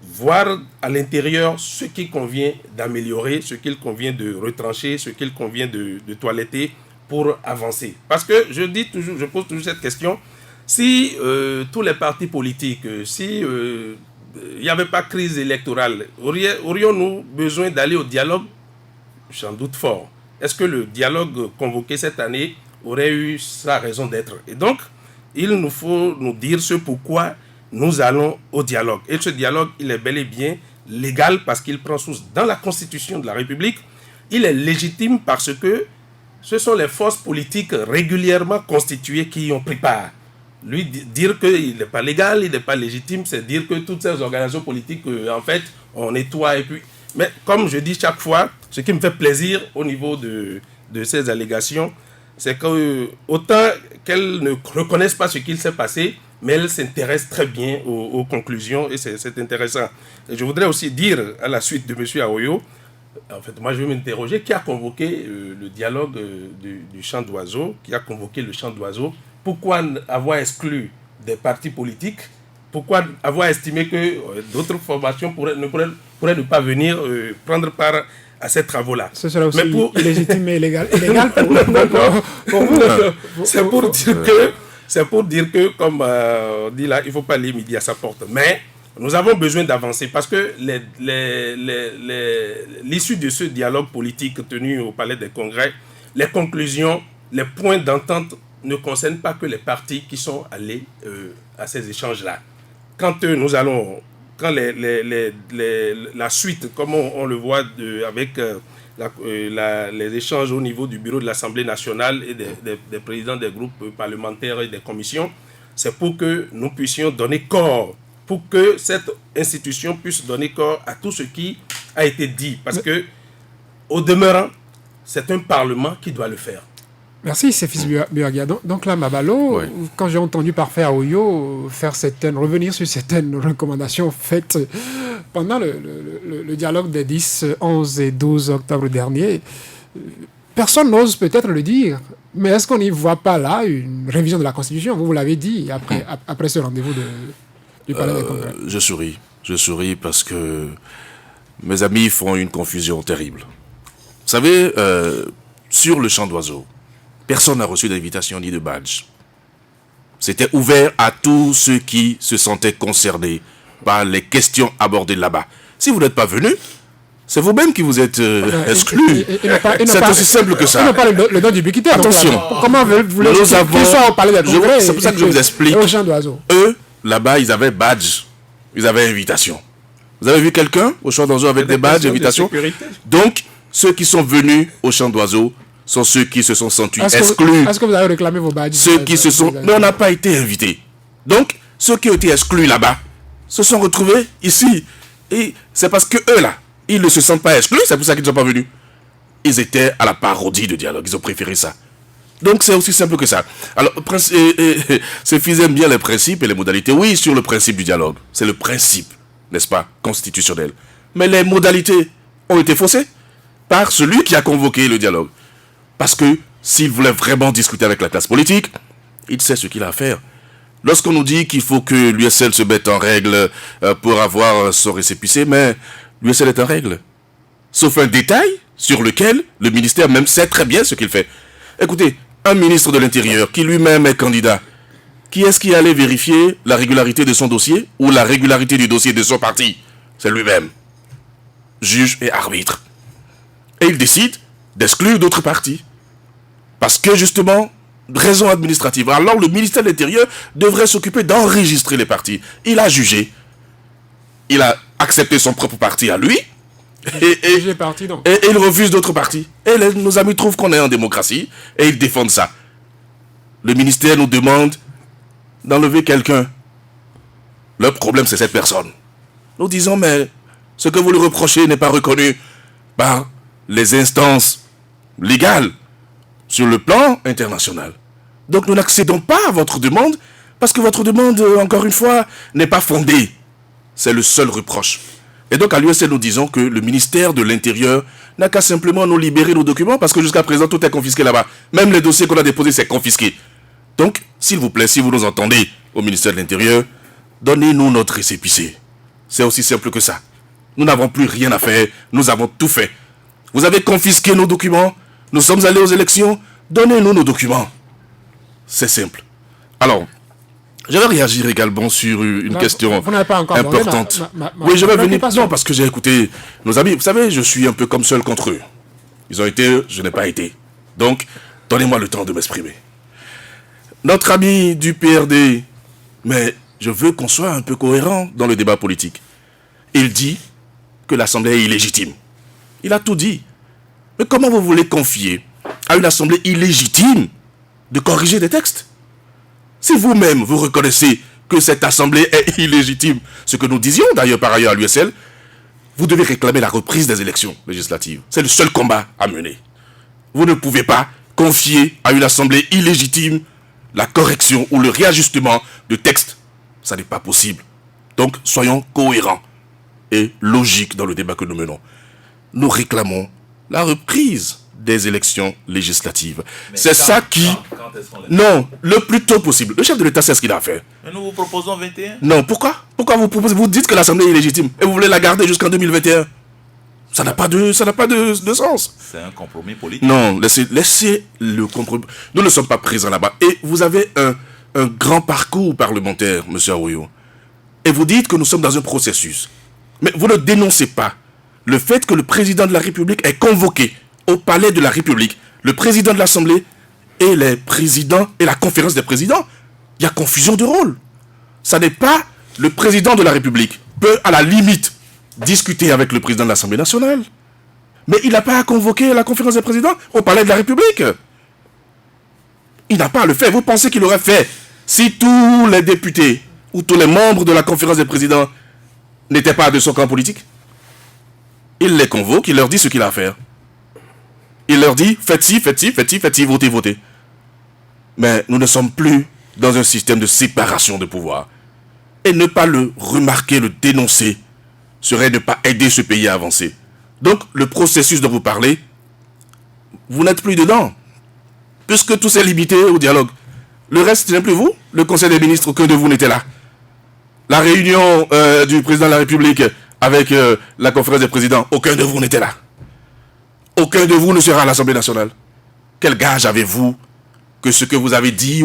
B: voir à l'intérieur ce qu'il convient d'améliorer, ce qu'il convient de retrancher, ce qu'il convient de toiletter pour avancer. Parce que je pose toujours cette question, si tous les partis politiques, si il n'y avait pas crise électorale, aurions-nous besoin d'aller au dialogue? J'en doute fort. Est-ce que le dialogue convoqué cette année aurait eu sa raison d'être? Et donc, il nous faut nous dire ce pourquoi nous allons au dialogue. Et ce dialogue, il est bel et bien légal parce qu'il prend source dans la Constitution de la République. Il est légitime parce que ce sont les forces politiques régulièrement constituées qui y ont pris part. Lui, dire qu'il n'est pas légal, il n'est pas légitime, c'est dire que toutes ces organisations politiques, en fait, on nettoie et puis... Mais comme je dis chaque fois, ce qui me fait plaisir au niveau de ces allégations, c'est que autant qu'elles ne reconnaissent pas ce qu'il s'est passé, mais elles s'intéressent très bien aux conclusions et c'est intéressant. Et je voudrais aussi dire à la suite de M. Arroyo, en fait, moi je vais m'interroger, qui a convoqué le dialogue du chant d'oiseau, qui a convoqué le chant d'oiseau, pourquoi avoir exclu des partis politiques, pourquoi avoir estimé que d'autres formations pourraient ne pas venir prendre part à ces travaux-là.
A: Ce serait aussi illégitime et illégal pour vous.
B: C'est pour dire que, comme on dit là, il ne faut pas aller midi à sa porte. Mais nous avons besoin d'avancer parce que l'issue de ce dialogue politique tenu au Palais des Congrès, les conclusions, les points d'entente ne concernent pas que les partis qui sont allés à ces échanges-là. Quand la suite, comme on le voit avec les échanges au niveau du bureau de l'Assemblée nationale et des présidents des groupes parlementaires et des commissions, c'est pour que nous puissions donner corps, pour que cette institution puisse donner corps à tout ce qui a été dit. Parce que, au demeurant, c'est un Parlement qui doit le faire.
A: Merci, c'est Fils Buagia. Donc là, Mabalo, oui. Quand j'ai entendu Parfait Arroyo revenir sur certaines recommandations faites pendant le dialogue des 10, 11 et 12 octobre dernier, personne n'ose peut-être le dire, mais est-ce qu'on n'y voit pas là une révision de la Constitution? Vous l'avez dit après ce rendez-vous du Palais des Congrès.
C: Je souris parce que mes amis font une confusion terrible. Vous savez, sur le chant d'oiseaux, personne n'a reçu d'invitation ni de badge. C'était ouvert à tous ceux qui se sentaient concernés par les questions abordées là-bas. Si vous n'êtes pas venu, c'est vous-même qui vous êtes exclus. C'est aussi simple que ça.
A: On n'a pas le don d'ubiquité.
C: Attention.
A: Comment voulez-vous qu'ils soient au Palais des Congrès?
C: C'est pour ça que je vous explique.
A: Au chant d'oiseaux.
C: Eux, là-bas, ils avaient badge. Ils avaient invitation. Vous avez vu quelqu'un au champ d'oiseaux avec des badges, invitations? Donc, ceux qui sont venus au champ d'oiseaux sont ceux qui se sont sentis exclus.
A: Est-ce que vous avez réclamé vos badges?
C: Ceux qui se sont... Mais on n'a pas été invités. Donc, ceux qui ont été exclus là-bas se sont retrouvés ici. Et c'est parce que eux, là, ils ne se sentent pas exclus, c'est pour ça qu'ils ne sont pas venus. Ils étaient à la parodie de dialogue, ils ont préféré ça. Donc c'est aussi simple que ça. Alors, ces filles aiment bien les principes et les modalités. Oui, sur le principe du dialogue, c'est le principe, n'est-ce pas, constitutionnel. Mais les modalités ont été faussées par celui qui a convoqué le dialogue. Parce que s'il voulait vraiment discuter avec la classe politique, il sait ce qu'il a à faire. Lorsqu'on nous dit qu'il faut que l'USL se mette en règle pour avoir son récépissé, mais l'USL est en règle. Sauf un détail sur lequel le ministère même sait très bien ce qu'il fait. Écoutez, un ministre de l'Intérieur qui lui-même est candidat, qui est-ce qui allait vérifier la régularité de son dossier ou la régularité du dossier de son parti? C'est lui-même. Juge et arbitre. Et il décide d'exclure d'autres partis. Parce que justement, raison administrative. Alors le ministère de l'Intérieur devrait s'occuper d'enregistrer les partis. Il a jugé. Il a accepté son propre parti à lui. Et il refuse d'autres partis. Et nos amis trouvent qu'on est en démocratie et ils défendent ça. Le ministère nous demande d'enlever quelqu'un. Le problème, c'est cette personne. Nous disons, mais ce que vous lui reprochez n'est pas reconnu par les instances légales sur le plan international. Donc nous n'accédons pas à votre demande parce que votre demande, encore une fois, n'est pas fondée. C'est le seul reproche. Et donc à l'USL, nous disons que le ministère de l'Intérieur n'a qu'à simplement nous libérer nos documents parce que jusqu'à présent, tout est confisqué là-bas. Même les dossiers qu'on a déposés, c'est confisqué. Donc, s'il vous plaît, si vous nous entendez au ministère de l'Intérieur, donnez-nous notre récépissé. C'est aussi simple que ça. Nous n'avons plus rien à faire. Nous avons tout fait. Vous avez confisqué nos documents. Nous sommes allés aux élections. Donnez-nous nos documents. C'est simple. Alors, je vais réagir également sur une question importante. Oui, je vais venir. Non, parce que j'ai écouté nos amis. Vous savez, je suis un peu comme seul contre eux. Ils ont été, je n'ai pas été. Donc, donnez-moi le temps de m'exprimer. Notre ami du PRD, mais je veux qu'on soit un peu cohérent dans le débat politique. Il dit que l'Assemblée est illégitime. Il a tout dit. Mais comment vous voulez confier à une Assemblée illégitime de corriger des textes? Si vous-même, vous reconnaissez que cette Assemblée est illégitime, ce que nous disions d'ailleurs par ailleurs à l'USL, vous devez réclamer la reprise des élections législatives. C'est le seul combat à mener. Vous ne pouvez pas confier à une Assemblée illégitime la correction ou le réajustement de textes. Ça n'est pas possible. Donc, soyons cohérents et logiques dans le débat que nous menons. Nous réclamons la reprise des élections législatives. C'est ça qui... Non, le plus tôt possible. Le chef de l'État sait ce qu'il a à faire.
D: Mais nous vous proposons 21.
C: Non, pourquoi? Pourquoi vous proposez? Vous dites que l'Assemblée est illégitime et vous voulez la garder jusqu'en 2021. Ça n'a pas de sens.
D: C'est un compromis politique.
C: Non, laissez le compromis. Nous ne sommes pas présents là-bas. Et vous avez un grand parcours parlementaire, M. Aouyo. Et vous dites que nous sommes dans un processus. Mais vous ne dénoncez pas le fait que le président de la République est convoqué au palais de la République, le président de l'Assemblée et les présidents et la conférence des présidents. Il y a confusion de rôle. Ça n'est pas le président de la République peut à la limite discuter avec le président de l'Assemblée nationale. Mais il n'a pas à convoquer la conférence des présidents au palais de la République. Il n'a pas à le faire. Vous pensez qu'il aurait fait si tous les députés ou tous les membres de la conférence des présidents n'étaient pas de son camp politique? Il les convoque, il leur dit ce qu'il a à faire. Il leur dit, faites ci, votez, votez. Mais nous ne sommes plus dans un système de séparation de pouvoir. Et ne pas le remarquer, le dénoncer, serait ne pas aider ce pays à avancer. Donc, le processus dont vous parlez, vous n'êtes plus dedans. Puisque tout s'est limité au dialogue. Le reste, ce n'est plus vous. Le Conseil des ministres, aucun de vous n'était là. La réunion du président de la République avec la conférence des présidents, aucun de vous n'était là. Aucun de vous ne sera à l'Assemblée nationale. Quel gage avez-vous que ce que vous avez dit...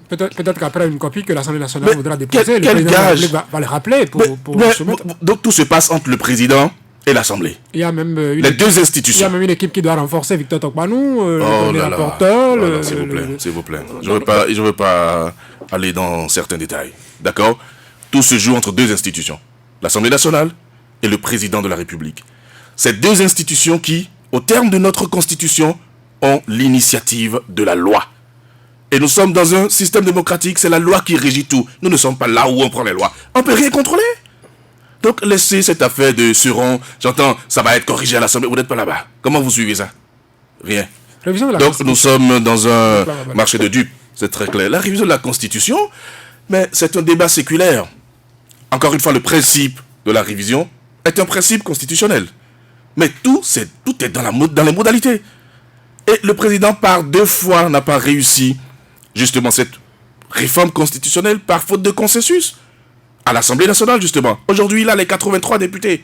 A: Peut-être qu'après une copie que l'Assemblée nationale voudra déposer, le président de la République va le rappeler pour soumettre.
C: Donc tout se passe entre le président et l'Assemblée.
A: Il y a même
C: les deux institutions.
A: Il y a même une équipe qui doit renforcer Victor Tokpanou, le rapporteur.
C: S'il vous plaît. Je ne veux pas aller dans certains détails. D'accord? Tout se joue entre deux institutions. l'Assemblée nationale et le président de la République. Ces deux institutions qui, au terme de notre Constitution, ont l'initiative de la loi. Et nous sommes dans un système démocratique, c'est la loi qui régit tout. Nous ne sommes pas là où on prend les lois. On ne peut rien contrôler. Donc laissez cette affaire de Seron, j'entends, ça va être corrigé à l'Assemblée, vous n'êtes pas là-bas. Comment vous suivez ça? Rien. Donc nous sommes dans un marché de dupes, c'est très clair. La révision de la Constitution, mais c'est un débat séculaire. Encore une fois, le principe de la révision est un principe constitutionnel. Mais tout est dans les modalités. Et le président, par 2 fois, n'a pas réussi justement cette réforme constitutionnelle par faute de consensus. À l'Assemblée nationale, justement. Aujourd'hui, il a les 83 députés.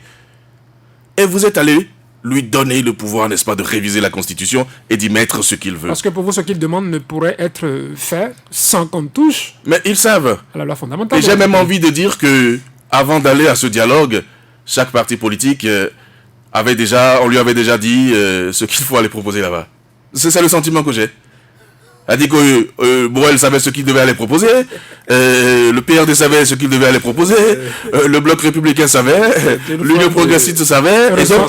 C: Et vous êtes allé lui donner le pouvoir, n'est-ce pas, de réviser la Constitution et d'y mettre ce qu'il veut.
A: Parce que pour vous, ce qu'il demande ne pourrait être fait sans qu'on touche
C: Mais ils savent.
A: à la loi fondamentale.
C: Et j'ai même envie de dire que, avant d'aller à ce dialogue, chaque parti politique on lui avait déjà dit ce qu'il faut aller proposer là-bas. C'est le sentiment que j'ai. A dit que Borrell savait ce qu'il devait aller proposer, le PRD savait ce qu'il devait aller proposer, le Bloc républicain savait, l'Union progressiste savait.
A: Heureusement,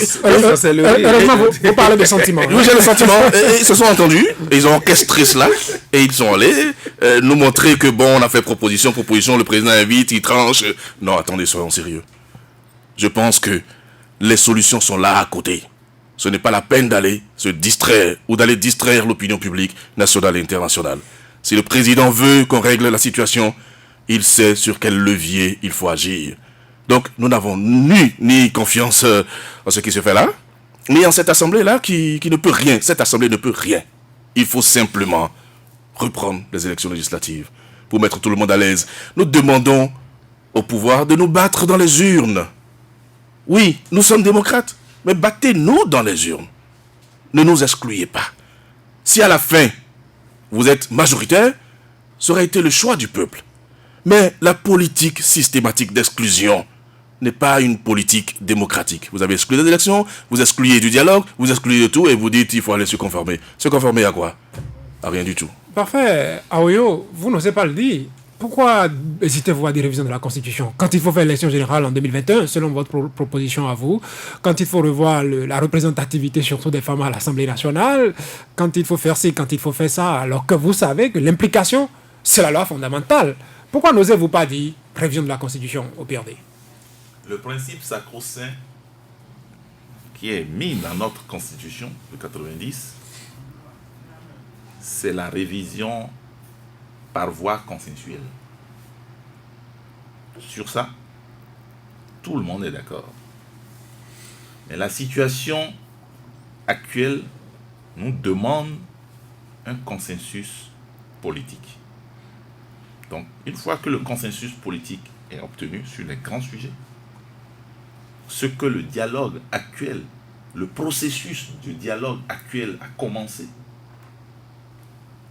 A: vous parlez de sentiments.
C: Oui, j'ai le sentiment. Et ils se sont entendus, et ils ont orchestré cela, et ils sont allés nous montrer que bon, on a fait proposition, le président invite, il tranche. Non, attendez, soyons sérieux. Je pense que les solutions sont là à côté. Ce n'est pas la peine d'aller se distraire ou d'aller distraire l'opinion publique nationale et internationale. Si le président veut qu'on règle la situation, il sait sur quel levier il faut agir. Donc, nous n'avons ni confiance en ce qui se fait là, ni en cette assemblée-là qui ne peut rien. Cette assemblée ne peut rien. Il faut simplement reprendre les élections législatives pour mettre tout le monde à l'aise. Nous demandons au pouvoir de nous battre dans les urnes. Oui, nous sommes démocrates. Mais battez-nous dans les urnes. Ne nous excluez pas. Si à la fin, vous êtes majoritaire, ça aurait été le choix du peuple. Mais la politique systématique d'exclusion n'est pas une politique démocratique. Vous avez exclu des élections, vous excluez du dialogue, vous excluez de tout et vous dites qu'il faut aller se conformer. Se conformer à quoi? À rien du tout.
A: Parfait. Aoyo, vous n'osez pas le dire. Pourquoi hésitez-vous à des révisions de la Constitution? Quand il faut faire l'élection générale en 2021, selon votre proposition à vous, quand il faut revoir la représentativité surtout des femmes à l'Assemblée nationale, quand il faut faire ci, quand il faut faire ça, alors que vous savez que l'implication, c'est la loi fondamentale. Pourquoi n'osez-vous pas dire révision de la Constitution au PRD?
D: Le principe sacro-saint qui est mis dans notre Constitution de 90, c'est la révision par voie consensuelle. Sur ça, tout le monde est d'accord. Mais la situation actuelle nous demande un consensus politique. Donc, une fois que le consensus politique est obtenu sur les grands sujets, ce que le dialogue actuel, le processus du dialogue actuel a commencé,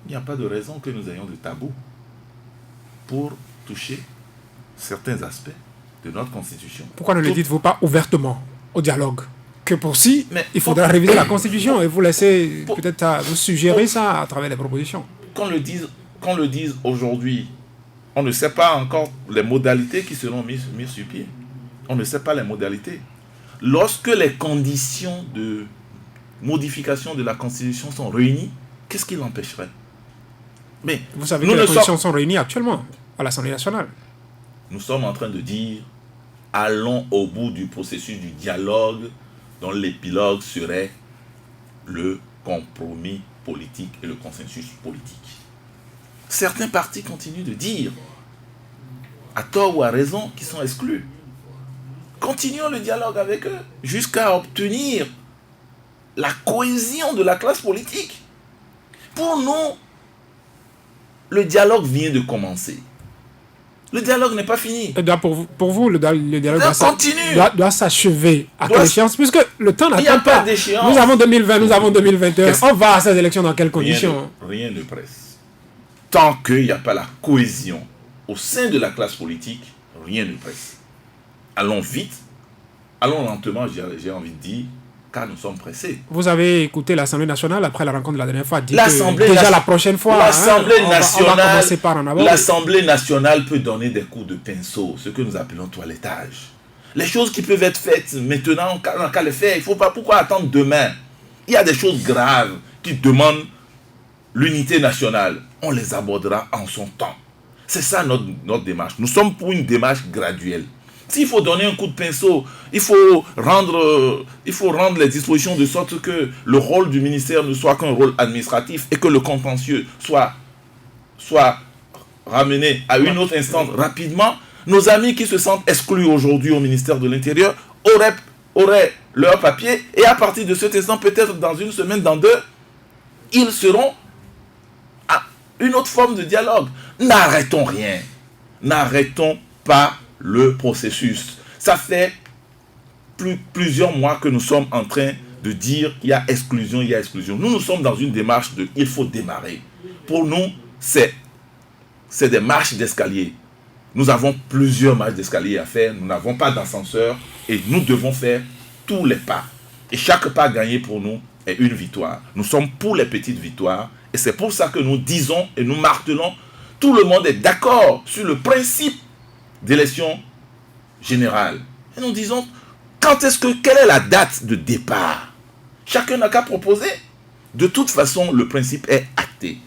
D: il n'y a pas de raison que nous ayons de tabou pour toucher certains aspects de notre Constitution.
A: Pourquoi ne le dites-vous pas ouvertement au dialogue? Que pour si, il faudra réviser la Constitution et vous laisser peut-être vous suggérer ça à travers les propositions.
D: Qu'on le dise aujourd'hui, on ne sait pas encore les modalités qui seront mises sur pied. On ne sait pas les modalités. Lorsque les conditions de modification de la Constitution sont réunies, qu'est-ce qui l'empêcherait? Mais
A: vous savez que les conditions sont réunies actuellement à l'Assemblée nationale.
D: Nous sommes en train de dire, allons au bout du processus du dialogue dont l'épilogue serait le compromis politique et le consensus politique. Certains partis continuent de dire, à tort ou à raison, qu'ils sont exclus. Continuons le dialogue avec eux jusqu'à obtenir la cohésion de la classe politique. Pour nous, le dialogue vient de commencer. Le dialogue n'est pas fini.
A: Pour vous, le dialogue doit s'achever à quelle échéance? Puisque le temps n'attend pas.
D: D'échéance.
A: Nous avons 2020, nous avons 2021. On va à ces élections dans quelles conditions?
D: Rien ne presse. Tant qu'il n'y a pas la cohésion au sein de la classe politique, rien ne presse. Allons vite, allons lentement, j'ai envie de dire, car nous sommes pressés.
A: Vous avez écouté l'Assemblée nationale après la rencontre de la dernière fois, dit que déjà la prochaine fois,
D: l'Assemblée nationale peut donner des coups de pinceau, ce que nous appelons toilettage. Les choses qui peuvent être faites maintenant, on n'a qu'à les faire. Il faut pas, pourquoi attendre demain? Il y a des choses graves qui demandent l'unité nationale. On les abordera en son temps. C'est ça notre démarche. Nous sommes pour une démarche graduelle. S'il faut donner un coup de pinceau, il faut rendre les dispositions de sorte que le rôle du ministère ne soit qu'un rôle administratif et que le contentieux soit ramené à une autre instance rapidement. Nos amis qui se sentent exclus aujourd'hui au ministère de l'Intérieur auraient leur papier et à partir de cet instant, peut-être dans une semaine, dans deux, ils seront à une autre forme de dialogue. N'arrêtons rien. N'arrêtons pas le processus. Ça fait plusieurs mois que nous sommes en train de dire qu'il y a exclusion, il y a exclusion. Nous sommes dans une démarche de il faut démarrer. Pour nous, c'est des marches d'escalier. Nous avons plusieurs marches d'escalier à faire. Nous n'avons pas d'ascenseur et nous devons faire tous les pas. Et chaque pas gagné pour nous est une victoire. Nous sommes pour les petites victoires et c'est pour ça que nous disons et nous martelons, tout le monde est d'accord sur le principe d'élection générale. Et nous disons, quelle est la date de départ? Chacun n'a qu'à proposer. De toute façon, le principe est acté.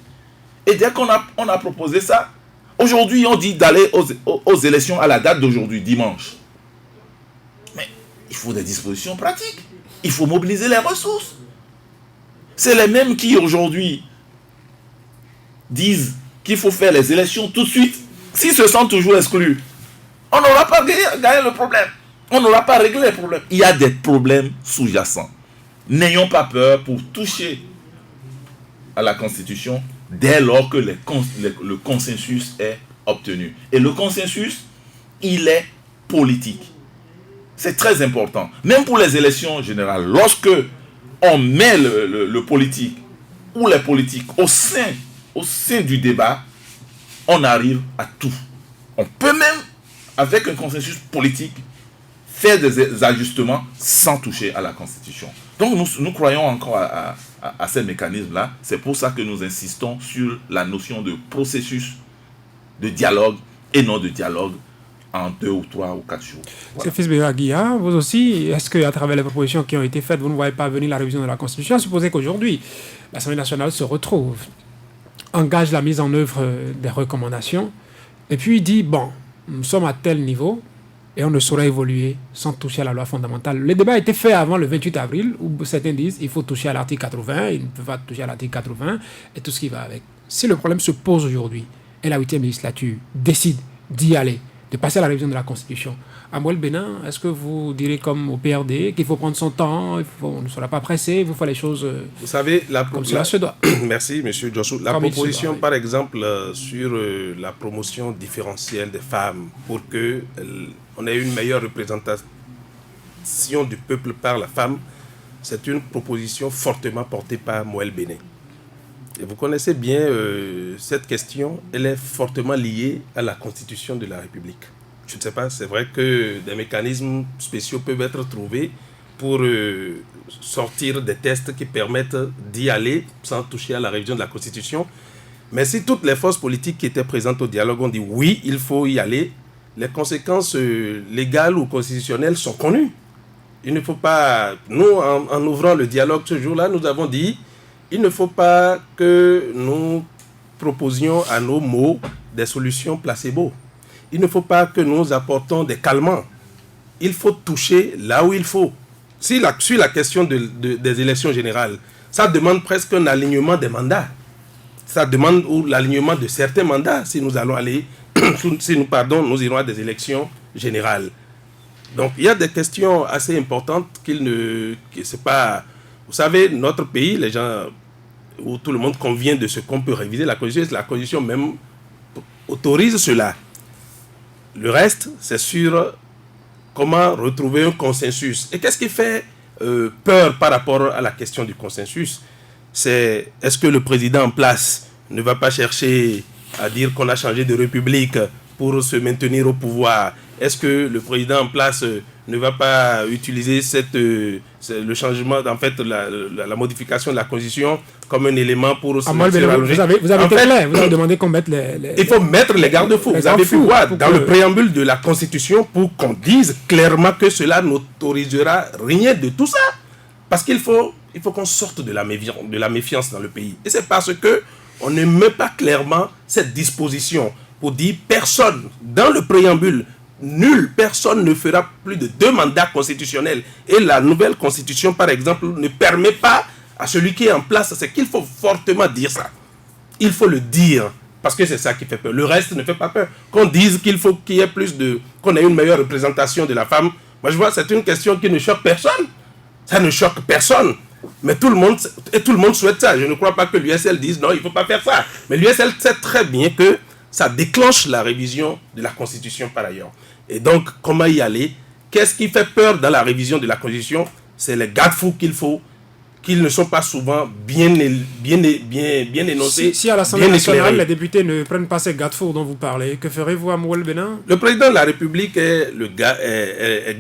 D: Et dès qu'on a proposé ça, aujourd'hui, on dit d'aller aux élections à la date d'aujourd'hui, dimanche. Mais il faut des dispositions pratiques. Il faut mobiliser les ressources. C'est les mêmes qui, aujourd'hui, disent qu'il faut faire les élections tout de suite. S'ils se sentent toujours exclus, on n'aura pas gagné le problème. On n'aura pas réglé les problèmes. Il y a des problèmes sous-jacents. N'ayons pas peur pour toucher à la Constitution dès lors que le consensus est obtenu. Et le consensus, il est politique. C'est très important. Même pour les élections générales, lorsque on met le politique ou les politiques au sein du débat, on arrive à tout. On peut même, avec un consensus politique, faire des ajustements sans toucher à la Constitution. Donc nous croyons encore à ces mécanismes-là. C'est pour ça que nous insistons sur la notion de processus de dialogue et non de dialogue en 2 ou 3 ou 4 jours.
A: Voilà. C'est Fils Guilla, vous aussi, est-ce qu'à travers les propositions qui ont été faites, vous ne voyez pas venir la révision de la Constitution? Supposez qu'aujourd'hui, l'Assemblée nationale se retrouve, engage la mise en œuvre des recommandations, et puis dit, bon, nous sommes à tel niveau, et on ne saurait évoluer sans toucher à la loi fondamentale. Le débat a été fait avant le 28 avril, où certains disent qu'il faut toucher à l'article 80, il ne peut pas toucher à l'article 80, et tout ce qui va avec. Si le problème se pose aujourd'hui, et la 8e législature décide d'y aller, de passer à la révision de la Constitution, à Moël Bénin, est-ce que vous direz comme au PRD qu'il faut prendre son temps, on ne sera pas pressé, il faut faire les choses
B: vous savez,
A: comme cela se doit?
B: Merci, M. Joshua. La proposition, par exemple, sur la promotion différentielle des femmes, pour qu'on ait une meilleure représentation du peuple par la femme, c'est une proposition fortement portée par Moël Bénin. Et vous connaissez bien cette question, elle est fortement liée à la Constitution de la République. Je ne sais pas, c'est vrai que des mécanismes spéciaux peuvent être trouvés pour sortir des tests qui permettent d'y aller sans toucher à la révision de la Constitution. Mais si toutes les forces politiques qui étaient présentes au dialogue ont dit oui, il faut y aller, les conséquences légales ou constitutionnelles sont connues. Il ne faut pas... Nous, en ouvrant le dialogue ce jour-là, nous avons dit il ne faut pas que nous proposions à nos mots des solutions placebo. Il ne faut pas que nous apportons des calmants. Il faut toucher là où il faut. Sur la question des élections générales, ça demande presque un alignement des mandats. Ça demande l'alignement de certains mandats si nous allons aller, nous irons à des élections générales. Donc il y a des questions assez importantes c'est pas... Vous savez, notre pays, les gens, où tout le monde convient de ce qu'on peut réviser la Constitution même autorise cela. Le reste, c'est sur comment retrouver un consensus. Et qu'est-ce qui fait peur par rapport à la question du consensus? C'est est-ce que le président en place ne va pas chercher à dire qu'on a changé de république pour se maintenir au pouvoir? Est-ce que le président en place ne va pas utiliser le changement, en fait, la modification de la Constitution comme un élément pour...
A: Vous avez été clair, vous avez demandé qu'on mette les...
B: Il faut mettre les garde-fous. Vous avez pu voir dans le préambule de la Constitution pour qu'on dise clairement que cela n'autorisera rien de tout ça. Parce qu'il faut qu'on sorte de la méfiance dans le pays. Et c'est parce que on ne met pas clairement cette disposition pour dire personne, dans le préambule, personne ne fera plus de 2 mandats constitutionnels. Et la nouvelle constitution, par exemple, ne permet pas à celui qui est en place, c'est qu'il faut fortement dire ça. Il faut le dire, parce que c'est ça qui fait peur. Le reste ne fait pas peur. Qu'on dise qu'il faut qu'il y ait qu'on ait une meilleure représentation de la femme, moi je vois, c'est une question qui ne choque personne. Ça ne choque personne. Mais tout le monde souhaite ça. Je ne crois pas que l'USL dise non, il ne faut pas faire ça. Mais l'USL sait très bien que ça déclenche la révision de la Constitution par ailleurs. Et donc, comment y aller? Qu'est-ce qui fait peur dans la révision de la Constitution? C'est les garde-fous qu'il faut, qu'ils ne sont pas souvent bien énoncés.
A: Si à l'Assemblée nationale, les députés ne prennent pas ces garde-fous dont vous parlez, que ferez-vous à Mouel Bénin?
B: Le président de la République est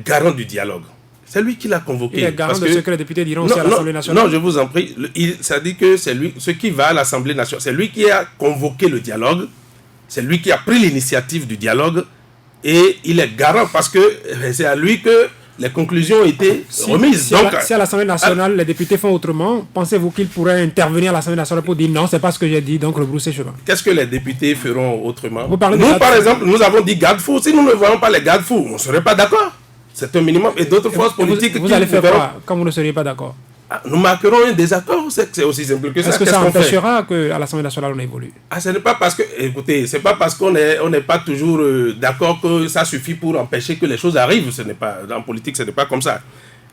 B: garant du dialogue. C'est lui qui l'a convoqué.
A: Il est garant de ce que les députés diront aussi à l'Assemblée nationale.
B: Non, je vous en prie. Ça dit que c'est lui, ce qui va à l'Assemblée nationale, c'est lui qui a convoqué le dialogue, c'est lui qui a pris l'initiative du dialogue, et il est garant parce que c'est à lui que les conclusions ont été remises.
A: Si à l'Assemblée nationale, les députés font autrement, pensez-vous qu'ils pourraient intervenir à l'Assemblée nationale pour dire non, c'est pas ce que j'ai dit, donc rebrousser chemin?
B: Qu'est-ce que les députés feront autrement?
A: Nous, par
B: exemple, nous avons dit garde-fous. Si nous ne voyons pas les garde-fous, on ne serait pas d'accord. C'est un minimum. Et d'autres forces politiques...
A: Vous allez faire quoi quand vous ne seriez pas d'accord?
B: Nous marquerons un désaccord. C'est aussi simple que ça.
A: Est-ce que ça empêchera qu'à l'Assemblée nationale on évolue?
B: Ce n'est pas parce que... Écoutez, c'est pas parce qu'on n'est pas toujours d'accord que ça suffit pour empêcher que les choses arrivent. Ce n'est pas... En politique, ce n'est pas comme ça.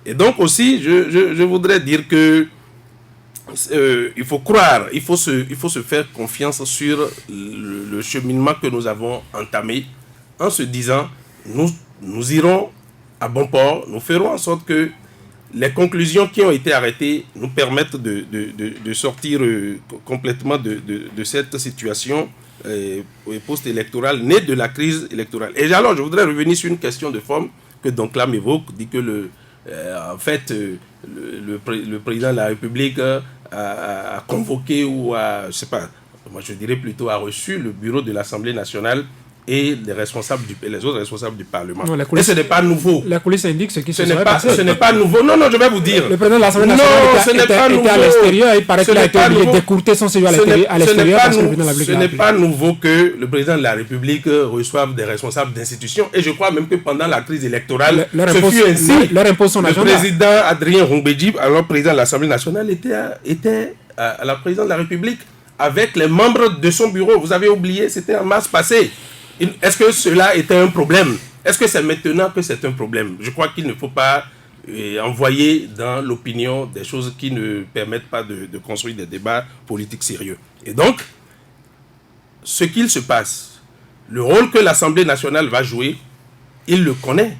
B: Et donc aussi, je voudrais dire que il faut croire, il faut se faire confiance sur le cheminement que nous avons entamé en se disant, nous irons à bon port, nous ferons en sorte que les conclusions qui ont été arrêtées nous permettent de sortir complètement de cette situation post-électorale née de la crise électorale. Et alors, je voudrais revenir sur une question de forme que Donclam évoque, dit que le président de la République a convoqué ou a, je sais pas, moi je dirais plutôt a reçu le bureau de l'Assemblée nationale et les autres responsables du Parlement. Non, et ce n'est pas nouveau.
A: La coulisse indique ce qui se serait passé.
B: Ce n'est pas nouveau. Non, je vais vous dire.
A: Le président de l'Assemblée nationale était à l'extérieur. Il paraît qu'il a été obligé d'écourter son séjour à l'extérieur parce que le président de la République...
B: Ce n'est pas nouveau que le président de la République reçoive des responsables d'institutions. Et je crois même que pendant la crise électorale, ce fut ainsi. Le président Adrien Roumbédji, alors président de l'Assemblée nationale, était à la présidence de la République avec les membres de son bureau. Vous avez oublié, c'était en mars passé. Est-ce que cela était un problème? Est-ce que c'est maintenant que c'est un problème? Je crois qu'il ne faut pas envoyer dans l'opinion des choses qui ne permettent pas de construire des débats politiques sérieux. Et donc, ce qu'il se passe, le rôle que l'Assemblée nationale va jouer, elle le connaît.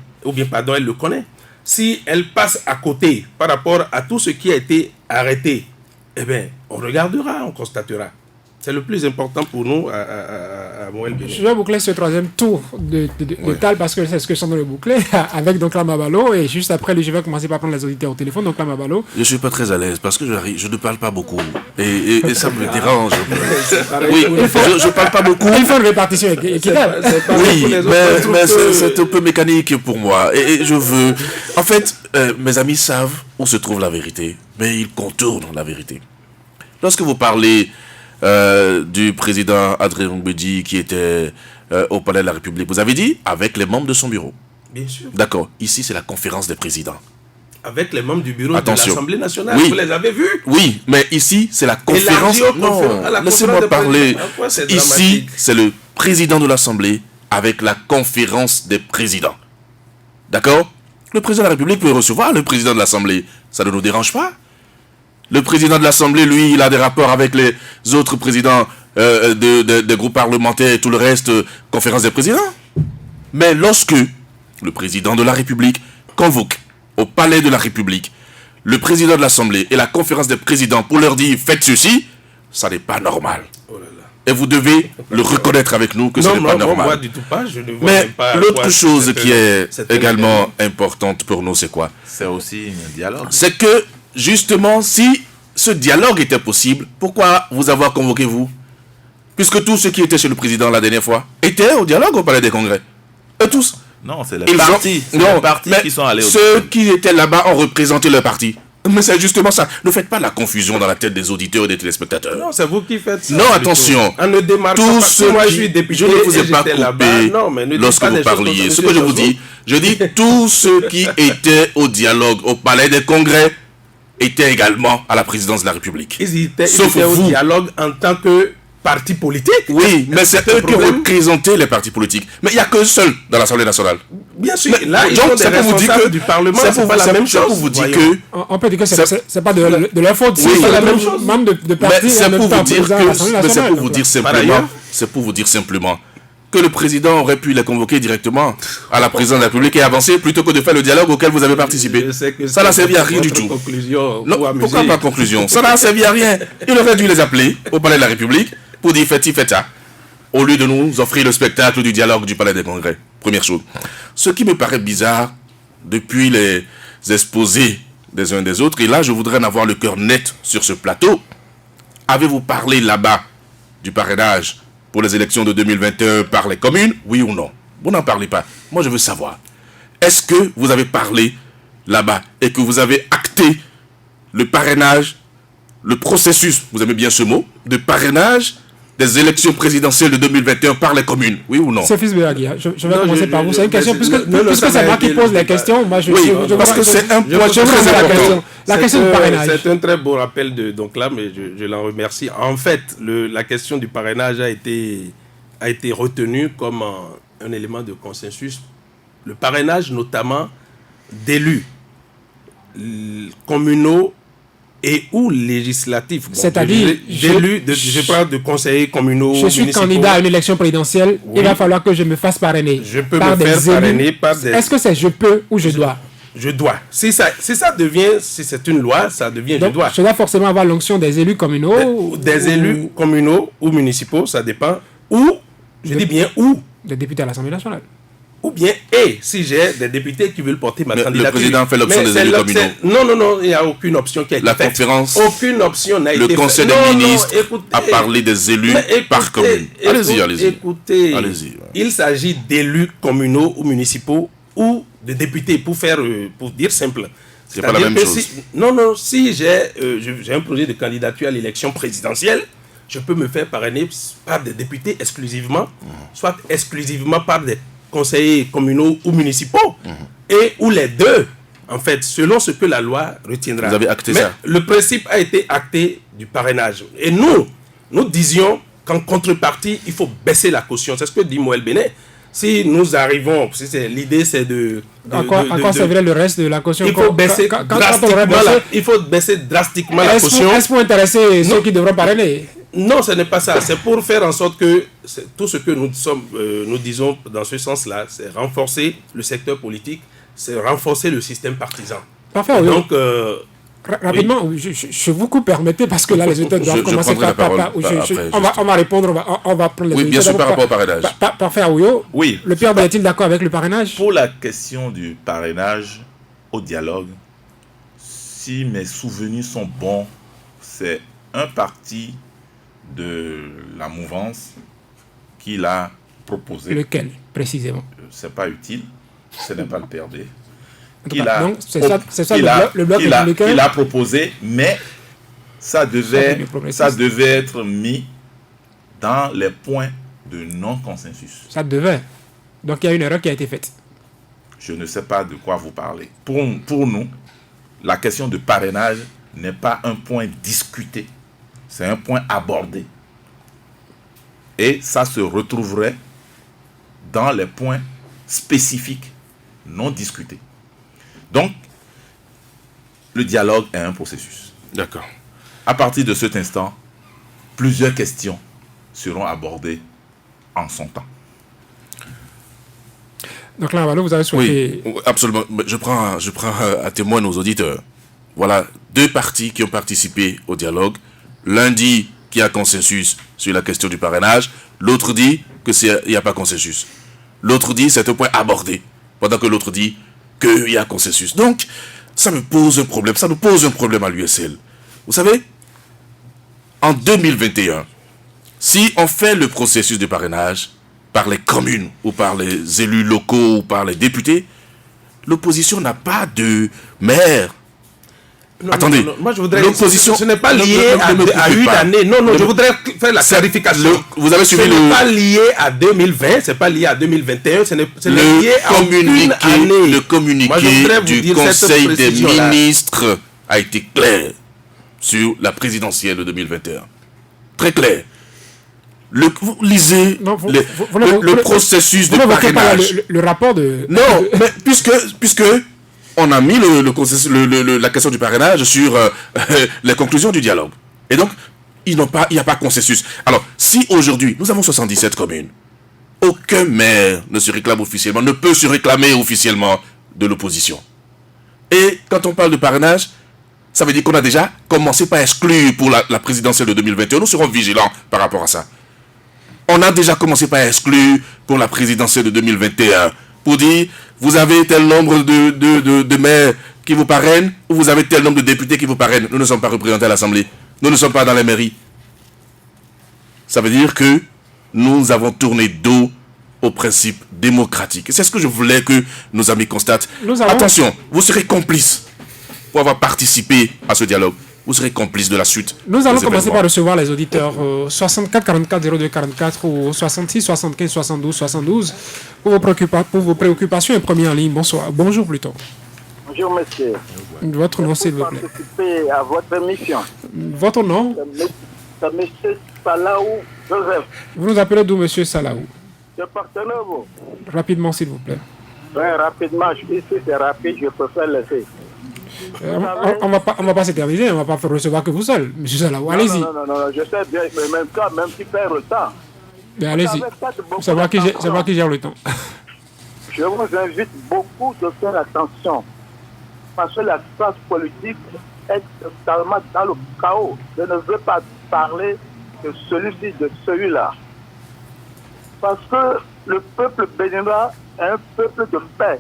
B: Si elle passe à côté par rapport à tout ce qui a été arrêté, eh bien, on regardera, on constatera. C'est le plus important pour nous à Mouel Bénin.
A: Je vais boucler ce troisième tour de table parce que c'est ce que je suis en train de boucler avec Donclam Abalo, et juste après, je vais commencer par prendre les auditeurs au téléphone. Donclam Abalo.
C: Je ne suis pas très à l'aise parce que je ne parle pas beaucoup et ça me dérange. Oui, je ne parle pas beaucoup.
A: Il faut une répartition équitable.
C: Oui, mais c'est un peu mécanique pour moi. Et je veux... En fait, mes amis savent où se trouve la vérité, mais ils contournent la vérité. Lorsque vous parlez... du président Adrien Roumbédji qui était au Palais de la République. Vous avez dit avec les membres de son bureau.
B: Bien sûr.
C: D'accord. Ici, c'est la conférence des présidents.
B: Avec les membres du bureau de l'Assemblée nationale.
C: Oui.
B: Vous les avez vus?
C: Oui, mais ici, c'est la conférence... Non, laissez-moi parler. Ici, c'est le président de l'Assemblée avec la conférence des présidents. D'accord? Le président de la République peut recevoir le président de l'Assemblée. Ça ne nous dérange pas. Le président de l'Assemblée, lui, il a des rapports avec les autres présidents des groupes parlementaires et tout le reste, conférence des présidents. Mais lorsque le président de la République convoque au palais de la République le président de l'Assemblée et la conférence des présidents pour leur dire « faites ceci », ça n'est pas normal.
B: Oh là là.
C: Et vous devez le reconnaître avec nous que ce n'est pas normal.
B: Moi, du tout pas. Je ne vois
C: Mais
B: même pas
C: l'autre chose qui est également
B: un
C: importante pour nous, c'est quoi?
D: C'est aussi un dialogue.
C: C'est que, justement, si ce dialogue était possible, pourquoi vous avoir convoqué, vous? Puisque tous ceux qui étaient chez le président la dernière fois étaient au dialogue au Palais des Congrès. Eux tous.
D: Non, c'est les partis. C'est les partis qui sont allés au
C: ceux
D: dialogue.
C: qui étaient là-bas ont représenté leur parti. Mais c'est justement ça. Ne faites pas la confusion dans la tête des auditeurs et des téléspectateurs.
B: Non, c'est vous qui faites ça.
C: Non, attention.
B: On ne démarre
C: Tous
B: pas.
C: ceux
B: Moi,
C: qui-
B: je suis député.
C: je ne vous ai
B: et
C: pas
B: j'étais là-bas.
C: coupé
B: Non, mais ne dites
C: lorsque
B: pas
C: vous
B: des choses
C: parliez.
B: comme ça,
C: Ce que je vous
B: monsieur
C: dis, je dis tous ceux qui étaient au dialogue au Palais des Congrès étaient également à la présidence de la République.
B: Ils étaient
C: Sauf
B: au
C: vous.
B: dialogue en tant que parti politique.
C: Oui, mais c'est eux qui
B: problème.
C: représentaient les partis politiques. Mais il n'y a qu'un seul dans l'Assemblée nationale.
B: Bien sûr.
C: Mais,
B: Là, ils
C: donc,
B: sont des
C: c'est pour vous dire
B: responsables
C: que
B: du Parlement.
C: c'est
B: C'est
C: pour
B: pas la même
C: c'est
B: chose.
C: pour vous dire
B: voyons.
C: que
A: On peut dire que
C: C'est-
A: c'est pas de leur faute.
C: Oui,
A: C'est la
C: la
A: même
C: même
A: chose.
B: chose.
A: Même de parti.
C: mais c'est pour vous dire que
A: l'Assemblée
C: mais c'est
A: nationale.
C: pour vous
A: donc,
C: dire
B: Par ailleurs.
C: simplement, c'est pour vous dire simplement que le président aurait pu les convoquer directement à la présidence de la République et avancer plutôt que de faire le dialogue auquel vous avez participé.
B: Je sais que
C: Ça n'a servi à rien du
B: votre
C: tout.
B: Conclusion
C: Non,
B: pour amuser.
C: pourquoi pas conclusion? Ça n'a servi à rien. Il aurait dû les appeler au Palais de la République pour dire faites-ci, faites ça, au lieu de nous offrir le spectacle du dialogue du Palais des Congrès. Première chose. Ce qui me paraît bizarre, depuis les exposés des uns des autres, et là je voudrais en avoir le cœur net sur ce plateau, avez-vous parlé là-bas du parrainage pour les élections de 2021 par les communes? Oui ou non? Vous n'en parlez pas. Moi je veux savoir. Est-ce que vous avez parlé là-bas et que vous avez acté le parrainage, le processus, vous aimez bien ce mot, de parrainage des élections présidentielles de 2021 par les communes? Oui ou non?
A: C'est Fils Béagui, je vais
B: Non,
A: commencer
B: je-
A: par vous.
B: je-
A: C'est une question,
B: mais-
A: puisque
B: non, non, ça
A: c'est
B: va
A: moi qui
B: être-
A: pose les questions. Moi,
C: Oui, parce que c'est un point
A: je
C: très
A: pose la
C: important.
A: question. La question du parrainage.
B: C'est un très beau rappel donc là, mais je l'en remercie. En fait, la question du parrainage a été retenue comme un élément de consensus. Le parrainage, notamment d'élus communaux et ou législatifs. Bon,
A: C'est-à-dire,
B: je parle de conseillers communaux.
A: Je suis
B: municipaux.
A: candidat à une élection présidentielle.
B: Oui.
A: Il va falloir que je me fasse parrainer.
B: Je peux
A: par
B: me
A: des
B: faire
A: élus.
B: parrainer par des...
A: Est-ce que c'est je peux ou je dois?
B: Je dois. Si c'est une loi, ça devient je
A: Donc,
B: dois.
A: je dois forcément avoir l'onction des élus communaux.
B: Des
A: ou
B: élus communaux ou municipaux, ça dépend. Ou, je dis bien ou,
A: des députés à l'Assemblée nationale.
B: ou bien et, si j'ai des députés qui veulent porter ma
C: Mais
B: candidature.
C: le président fait l'option
B: Mais
C: des
B: c'est
C: élus
B: l'option-
C: communaux.
B: Non, il n'y a aucune option qui a été
C: La
B: faite.
C: conférence,
B: Aucune option n'a été
C: le
B: faite.
C: conseil
B: Non,
C: des
B: non,
C: ministres
B: écoutez,
C: a parlé des élus
B: mais écoutez,
C: par commune. Allez-y, allez-y.
B: Écoutez,
C: Allez-y, ouais.
B: il s'agit d'élus communaux ou municipaux ou de députés, pour dire simple.
C: C'est pas la
B: C'est-à-dire
C: même
B: que
C: chose.
B: si j'ai un projet de candidature à l'élection présidentielle, je peux me faire parrainer par des députés exclusivement, soit exclusivement par des conseillers communaux ou municipaux, et ou les deux, en fait, selon ce que la loi retiendra.
C: Vous avez acté
B: Mais
C: ça.
B: le principe a été acté du parrainage. Et nous disions qu'en contrepartie, il faut baisser la caution. C'est ce que dit Moël Bénet. Si nous arrivons, l'idée c'est
A: À quoi servirait le reste de la caution?
B: il faut baisser
A: Quand on aurait baissé,
B: il faut baisser drastiquement la
A: est-ce
B: caution.
A: pour intéresser ceux qui devront parrainer?
B: Non, ce n'est pas ça. C'est pour faire en sorte que tout ce que nous disons dans ce sens-là, c'est renforcer le secteur politique, c'est renforcer le système partisan.
A: Parfait,
B: Et
A: oui.
B: donc,
A: Rapidement, je vous coupe, permettez, parce que là, les auditeurs doivent
C: Je
A: commencer
C: prendrai la parole après,
A: on va répondre, on va prendre les
C: Oui, bien
A: auditeurs.
C: sûr, par rapport au parrainage.
A: Parfait, Aouyo.
D: Oui.
A: Le Pierre est-il d'accord avec le parrainage?
D: Pour la question du parrainage au dialogue, si mes souvenirs sont bons, c'est un parti de la mouvance qui l'a proposé.
A: Lequel, précisément?
D: C'est pas utile, ce n'est pas le PRD.
A: En tout cas, donc, c'est ça le bloc
D: qu'il
A: républicain.
D: a proposé, mais ça devait être mis dans les points de non-consensus.
A: Ça devait. Donc, il y a une erreur qui a été faite.
D: Je ne sais pas de quoi vous parlez. Pour nous, la question de parrainage n'est pas un point discuté, c'est un point abordé. Et ça se retrouverait dans les points spécifiques non discutés. Donc, le dialogue est un processus.
C: D'accord.
D: À partir de cet instant, plusieurs questions seront abordées en son temps.
A: Donc là, vous avez souhaité...
C: Oui, absolument. Je prends à témoin nos auditeurs. Voilà, deux partis qui ont participé au dialogue. L'un dit qu'il y a consensus sur la question du parrainage. L'autre dit qu'il n'y a pas consensus. L'autre dit c'est un point abordé, pendant que l'autre dit qu'il y a consensus. Donc, ça me pose un problème. Ça nous pose un problème à l'USL. Vous savez, en 2021, si on fait le processus de parrainage par les communes ou par les élus locaux ou par les députés, l'opposition n'a pas de maire.
B: Non,
C: Attendez,
B: non, non. Moi je voudrais.
C: l'opposition
B: Ce n'est pas lié à une année. Non, non, je voudrais faire la clarification.
C: Vous avez suivi
B: ce n'est pas lié à 2020, c'est pas lié à 2021, c'est lié à une année.
C: Le communiqué du Conseil des ministres a été clair sur la présidentielle de 2021. Très clair. Vous lisez le processus de parrainage.
A: Le rapport de...
C: Non, mais puisque on a mis la question du parrainage sur les conclusions du dialogue. Et donc, il n'y a pas consensus. Alors, si aujourd'hui, nous avons 77 communes, aucun maire ne se réclame officiellement, ne peut se réclamer officiellement de l'opposition. Et quand on parle de parrainage, ça veut dire qu'on a déjà commencé par exclure pour la présidentielle de 2021. Nous serons vigilants par rapport à ça. On a déjà commencé par exclure pour la présidentielle de 2021. Pour dire, vous avez tel nombre de maires qui vous parrainent, ou vous avez tel nombre de députés qui vous parrainent. Nous ne sommes pas représentés à l'Assemblée. Nous ne sommes pas dans les mairies. Ça veut dire que nous avons tourné dos au principe démocratique. Et c'est ce que je voulais que nos amis constatent. Attention, vous serez complices pour avoir participé à ce dialogue. Vous serez complices de la suite.
A: Nous allons commencer par recevoir les auditeurs 64 44 02 44 ou 66 75 72 72 pour vos préoccupations et premier en ligne. Bonsoir. Bonjour plutôt.
E: Bonjour monsieur.
A: Votre nom s'il vous plaît.
E: Participer à votre émission.
A: Votre nom?
E: C'est monsieur Salaou Joseph.
A: Vous nous appelez d'où monsieur Salaou?
E: De Porto-Novo.
A: Rapidement s'il vous plaît.
E: Rapidement, ici c'est rapide, je préfère laisser.
A: On va pas s'éterniser, on va pas recevoir que vous seul, monsieur Salaou. Allez-y.
E: Non, je sais bien, mais même toi, même tu perds le temps.
A: Mais allez-y. C'est moi qui gère le temps.
E: Je vous invite beaucoup de faire attention. Parce que la classe politique est totalement dans le chaos. Je ne veux pas parler de celui-ci, de celui-là. Parce que le peuple béninois est un peuple de paix.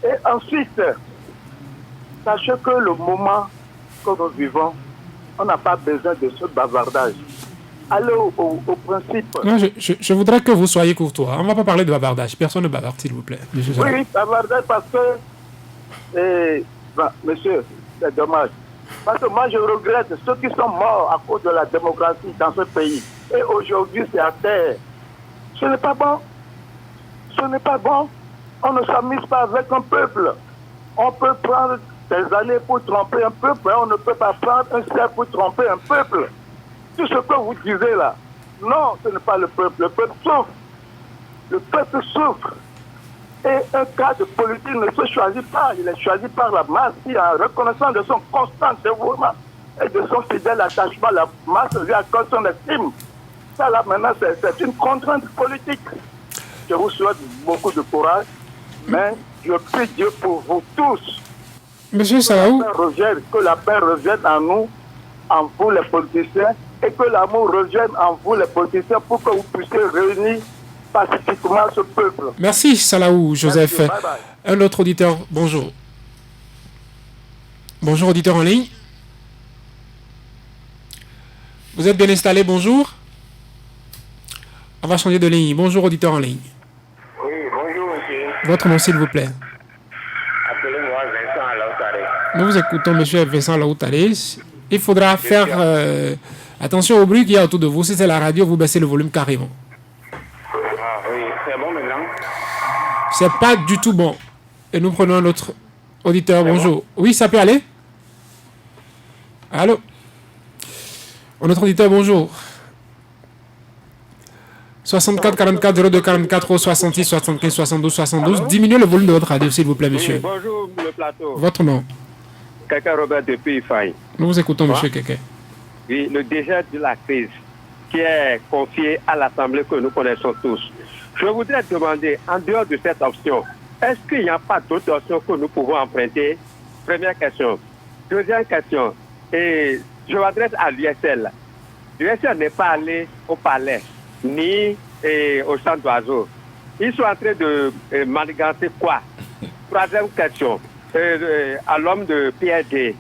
E: Et ensuite, sachez que le moment que nous vivons, on n'a pas besoin de ce bavardage. Allez au principe.
A: Non, je voudrais que vous soyez courtois. On ne va pas parler de bavardage. Personne ne bavarde, s'il vous plaît.
E: Oui, bavardage parce que... monsieur, c'est dommage. Parce que moi, je regrette ceux qui sont morts à cause de la démocratie dans ce pays. Et aujourd'hui, c'est à terre. Ce n'est pas bon. Ce n'est pas bon. On ne s'amuse pas avec un peuple. On peut prendre des années pour tromper un peuple, mais on ne peut pas prendre un siècle pour tromper un peuple. Tout ce que vous disiez là, non, ce n'est pas le peuple. Le peuple souffre. Le peuple souffre. Et un cas de politique ne se choisit pas. Il est choisi par la masse qui, en reconnaissant de son constant dévouement et de son fidèle attachement, la masse lui accorde son estime. Ça là maintenant, c'est une contrainte politique. Je vous souhaite beaucoup de courage. Mais je prie Dieu pour vous tous.
A: Monsieur Salaou.
E: Que la paix revienne en nous, en vous les politiciens, et que l'amour revienne en vous les politiciens pour que vous puissiez réunir pacifiquement ce peuple.
A: Merci Salaou Joseph.
E: Merci, bye bye.
A: Un autre auditeur, bonjour. Bonjour auditeur en ligne. Vous êtes bien installé, bonjour. On va changer de ligne. Bonjour auditeur en ligne.
E: Oui, bonjour monsieur.
A: Votre nom s'il vous plaît.
E: Appelez-moi Vincent Alaoutaré.
A: Nous vous écoutons monsieur Vincent Alaoutaré. Il faudra faire attention au bruit qu'il y a autour de vous. Si c'est la radio, vous baissez le volume carrément.
E: Ah oui, c'est bon maintenant.
A: C'est pas du tout bon. Et nous prenons un autre auditeur. Bonjour. Oui, ça peut aller? Allô? Un autre auditeur, bonjour. 64 44 02 44 ou 66 75 72 72. Diminuez le volume de votre radio, s'il vous plaît, monsieur.
E: Oui, bonjour le plateau.
A: Votre nom?
E: Kaka Robert depuis Faye.
A: Nous vous écoutons, monsieur Keke.
E: Oui, le dégel de la crise qui est confié à l'Assemblée que nous connaissons tous. Je voudrais demander, en dehors de cette option, est-ce qu'il n'y a pas d'autres options que nous pouvons emprunter? Première question. Deuxième question, et je m'adresse à l'USL.
F: l'USL n'est pas allé au palais ni au champ d'oiseaux. Ils sont en train de manigancer quoi? Troisième question, à l'homme de PRD.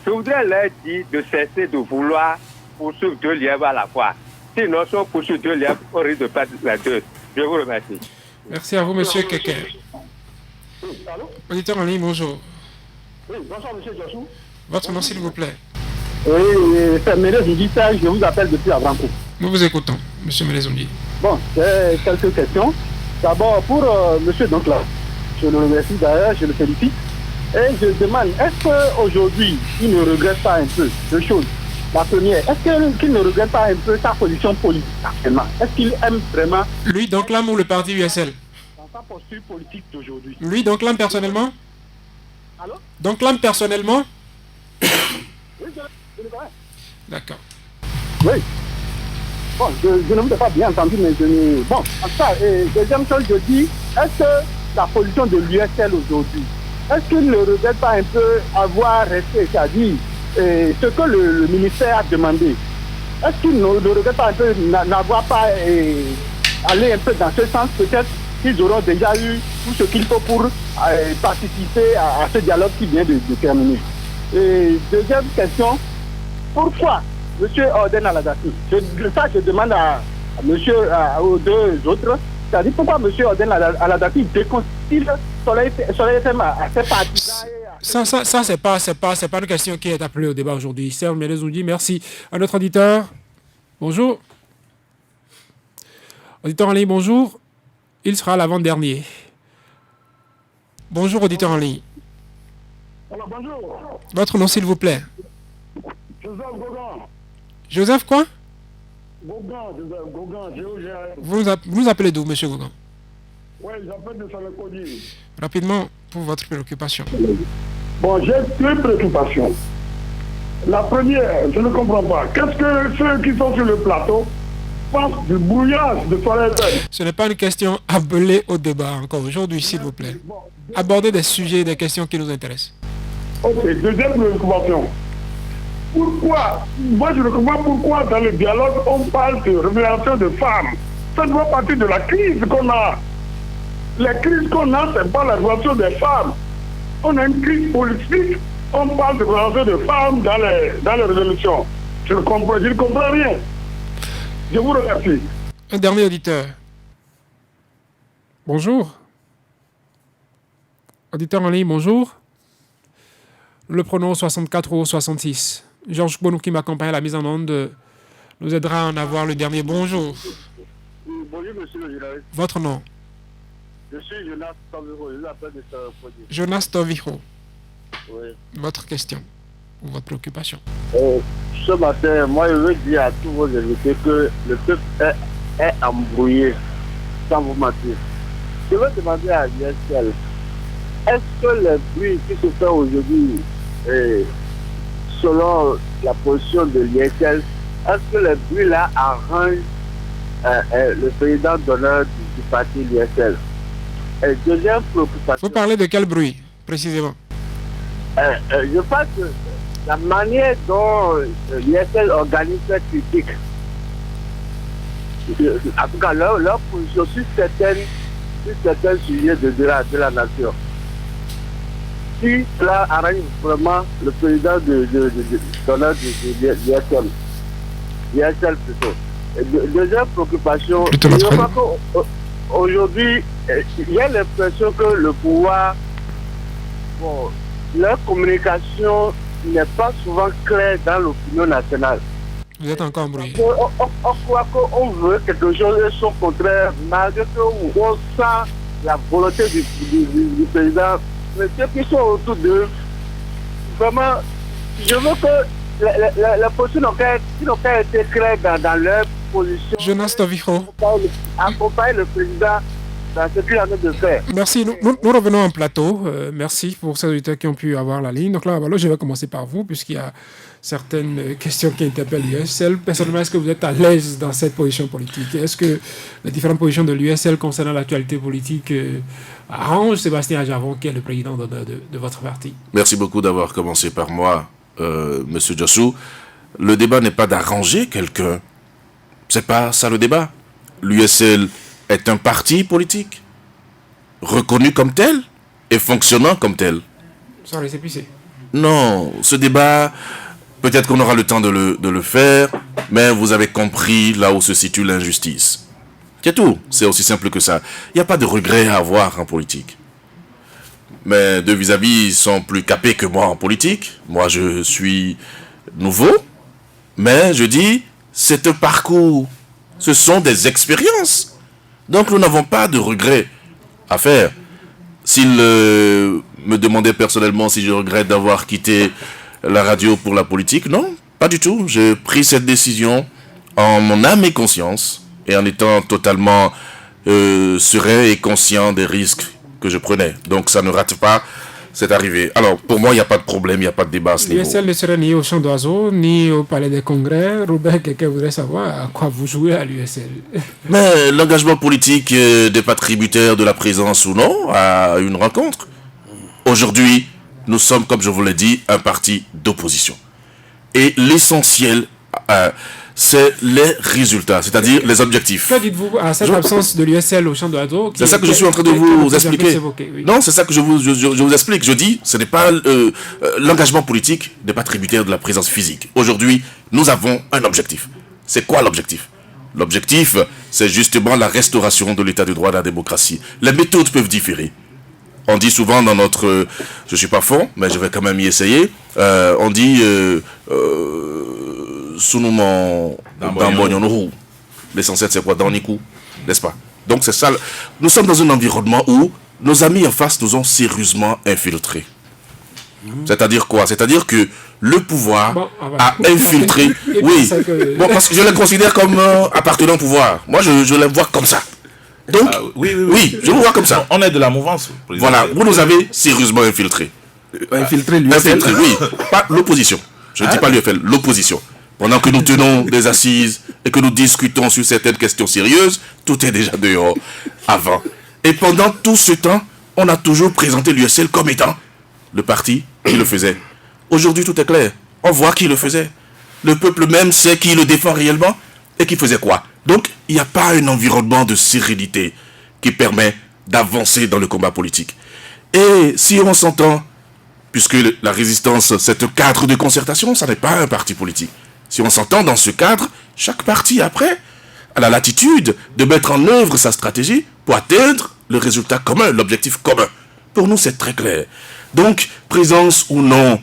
F: Je voudrais leur dire de cesser de vouloir poursuivre 2 lièvres à la fois. Sinon, si on poursuit 2 lièvres, on risque de perdre les 2. Je vous remercie.
A: Merci à vous, monsieur Keke. Auditeur en ligne, bonjour.
E: Oui, bonsoir, monsieur Jossou.
A: Votre nom, s'il vous plaît.
E: Oui, c'est Mélèze Ondi, je vous appelle depuis Avrancourt.
A: Nous vous écoutons, monsieur Mélèze Ondi.
E: Bon, j'ai quelques questions. D'abord, pour monsieur Doncla, je le remercie d'ailleurs, je le félicite. Et je demande, est-ce qu'aujourd'hui, il ne regrette pas un peu deux choses? La première, est-ce qu'il ne regrette pas un peu sa position politique actuellement? Est-ce qu'il aime vraiment...
A: Lui, Doncla ou le parti USL?
E: Dans sa posture politique d'aujourd'hui.
A: Lui, Doncla personnellement?
E: Allô?
A: Doncla personnellement?
E: Oui, je le connais.
A: D'accord.
E: Oui. Bon, je ne vous ai pas bien entendu, mais je ne... Bon, en tout cas, deuxième chose, je dis, est-ce que la position de l'USL aujourd'hui, est-ce qu'il ne regrette pas un peu avoir resté, c'est-à-dire ce que le ministère a demandé? Est-ce qu'il ne regrette pas un peu n'avoir pas allé un peu dans ce sens? Peut-être qu'ils auront déjà eu tout ce qu'il faut pour participer à ce dialogue qui vient de terminer. Et deuxième question, pourquoi monsieur Orden Aladati, je demande à monsieur, aux deux autres, c'est-à-dire pourquoi monsieur Orden Aladati déconstille Soleil FM à ses partisans?
A: Ça c'est pas une question qui est appelée au débat aujourd'hui. Serge Mélèze Ondi, merci. À notre auditeur, bonjour. Auditeur en ligne, bonjour. Il sera l'avant-dernier. Bonjour, auditeur en ligne.
E: Alors, bonjour.
A: Votre nom, s'il vous plaît.
E: Joseph Gogan.
A: Joseph quoi?
E: Joseph Gogan, géorgien.
A: Vous nous appelez d'où, monsieur Gogan?
E: Oui, j'appelle de Salakodi.
A: Rapidement, pour votre préoccupation.
E: Bon, j'ai deux préoccupations. La première, je ne comprends pas. Qu'est-ce que ceux qui sont sur le plateau pensent du brouillage de Soleil FM?
A: Ce n'est pas une question appelée au débat encore aujourd'hui, s'il vous plaît. Abordez des sujets et des questions qui nous intéressent.
E: Ok, deuxième préoccupation. Pourquoi, moi je ne comprends pas pourquoi dans le dialogue on parle de révélation de femmes. Ça doit partir de la crise qu'on a. La crise qu'on a, c'est pas la révélation des femmes. On a une crise politique, on parle de révélation de femmes dans les résolutions. Je ne comprends rien. Je vous remercie.
A: Un dernier auditeur. Bonjour. Auditeur en ligne, bonjour. Le pronom 64 ou 66. Georges Bonou qui m'accompagne à la mise en onde nous aidera à en avoir le dernier. Bonjour.
E: Bonjour monsieur le journaliste.
A: Votre nom?
E: Je suis Jonas Toviro, je vous appelle de Sarkozy.
A: Jonas Toviro.
E: Oui.
A: Votre question ou votre préoccupation?
E: Ce matin, moi je veux dire à tous vos invités que le peuple est embrouillé, sans vous mentir. Je veux demander à l'USL, est-ce que les bruits qui se font aujourd'hui, selon la position de l'USL, est-ce que les bruits là arrangent le président d'honneur du parti l'USL? Deuxième préoccupation.
A: Vous parlez de quel bruit, précisément?
E: Je pense que la manière dont l'USL organise cette critique, en tout cas leur position sur certains sujets de la nation, si cela arrange vraiment le président de l'USL plutôt. Deuxième préoccupation, je crois qu'aujourd'hui, il y a l'impression que le pouvoir, bon, leur communication n'est pas souvent claire dans l'opinion nationale.
A: Vous êtes encore embrouillé.
E: On croit qu'on veut quelque chose et son contraire, malgré qu'on sent la volonté du président. Mais ceux qui sont autour d'eux, vraiment, je veux que la position n'ont pas été claire dans leur position.
A: Jonas Toviro.
E: Accompagne le président dans ce qu'il a de faire.
A: Merci. Nous revenons en plateau. Merci pour ces auditeurs qui ont pu avoir la ligne. Donc là, je vais commencer par vous, puisqu'il y a certaines questions qui interpellent l'USL. Personnellement, est-ce que vous êtes à l'aise dans cette position politique? Est-ce que les différentes positions de l'USL concernant l'actualité politique arrangent Sébastien Ajavon, qui est le président de votre parti?
C: Merci beaucoup d'avoir commencé par moi, Monsieur Jossou. le débat n'est pas d'arranger quelqu'un. C'est pas ça le débat. L'USL est un parti politique, reconnu comme tel et fonctionnant comme tel.
A: Sans récépissé.
C: Non, ce débat, peut-être qu'on aura le temps de le faire, mais vous avez compris là où se situe l'injustice. C'est tout, c'est aussi simple que ça. Il n'y a pas de regret à avoir en politique. Mes deux vis-à-vis sont plus capés que moi en politique. Moi, je suis nouveau, mais je dis, c'est un parcours. Ce sont des expériences. Donc, nous n'avons pas de regrets à faire. S'il me demandait personnellement si je regrette d'avoir quitté la radio pour la politique, non, pas du tout. J'ai pris cette décision en mon âme et conscience et en étant totalement serein et conscient des risques que je prenais. Donc ça ne rate pas cette arrivée. Alors pour moi, il n'y a pas de problème, il n'y a pas de débat à ce niveau.
A: L'USL ne serait ni au Champ d'Oiseaux, ni au Palais des Congrès. Robert, quelqu'un voudrait savoir à quoi vous jouez à l'USL.
C: Mais l'engagement politique n'est pas tributaire de la présence ou non à une rencontre. Aujourd'hui, nous sommes, comme je vous l'ai dit, un parti d'opposition. Et l'essentiel, c'est les résultats, c'est-à-dire les objectifs.
A: Que dites-vous à cette absence de l'USL au Champ d'Oiseaux?
C: C'est ça que je suis en train de vous expliquer. Non, c'est ça que je vous explique. Je dis, ce n'est pas l'engagement politique n'est pas tributaire de la présence physique. Aujourd'hui, nous avons un objectif. C'est quoi l'objectif? L'objectif, c'est justement la restauration de l'état de droit de la démocratie. Les méthodes peuvent différer. On dit souvent dans notre... je suis pas fond, mais je vais quand même y essayer. On dit... Sunumon Dambonyonohu. L'essentiel, c'est quoi? Dans Nikou, n'est-ce pas? Donc, c'est ça. Nous sommes dans un environnement où nos amis en face nous ont sérieusement infiltrés. C'est-à-dire quoi? C'est-à-dire que le pouvoir a infiltré... Oui, bon, parce que je les considère comme appartenant au pouvoir. Moi, je les vois comme ça. Donc, oui, je vous vois comme ça.
D: On est de la mouvance.
C: Voilà, vous nous avez sérieusement infiltrés.
B: Infiltré l'USL.
C: Infiltré, oui. Pas l'opposition. Je ne dis pas l'UFL, l'opposition. Pendant que nous tenons des assises et que nous discutons sur certaines questions sérieuses, tout est déjà dehors avant. Et pendant tout ce temps, on a toujours présenté l'USL comme étant le parti qui le faisait. Aujourd'hui, tout est clair. On voit qui le faisait. Le peuple même sait qui le défend réellement et qui faisait quoi. Donc, il n'y a pas un environnement de sérénité qui permet d'avancer dans le combat politique. Et si on s'entend, puisque la résistance, c'est un cadre de concertation, ça n'est pas un parti politique. Si on s'entend dans ce cadre, chaque parti, après, a la latitude de mettre en œuvre sa stratégie pour atteindre le résultat commun, l'objectif commun. Pour nous, c'est très clair. Donc, présence ou non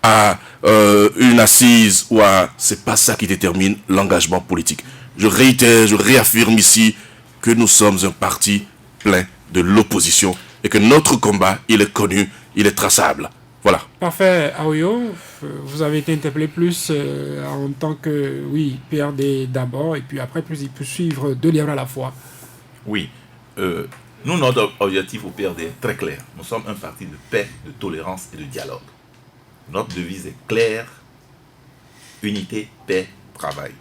C: à une assise, ou à... c'est pas ça qui détermine l'engagement politique. Je réitère, je réaffirme ici que nous sommes un parti plein de l'opposition et que notre combat, il est connu, il est traçable. Voilà.
A: Parfait, Aoyo, vous avez été interpellé plus en tant que, oui, PRD d'abord, et puis après, plus il peut suivre deux livres à la fois.
D: Oui. Nous, notre objectif au PRD est très clair. Nous sommes un parti de paix, de tolérance et de dialogue. Notre devise est claire: unité, paix, travail.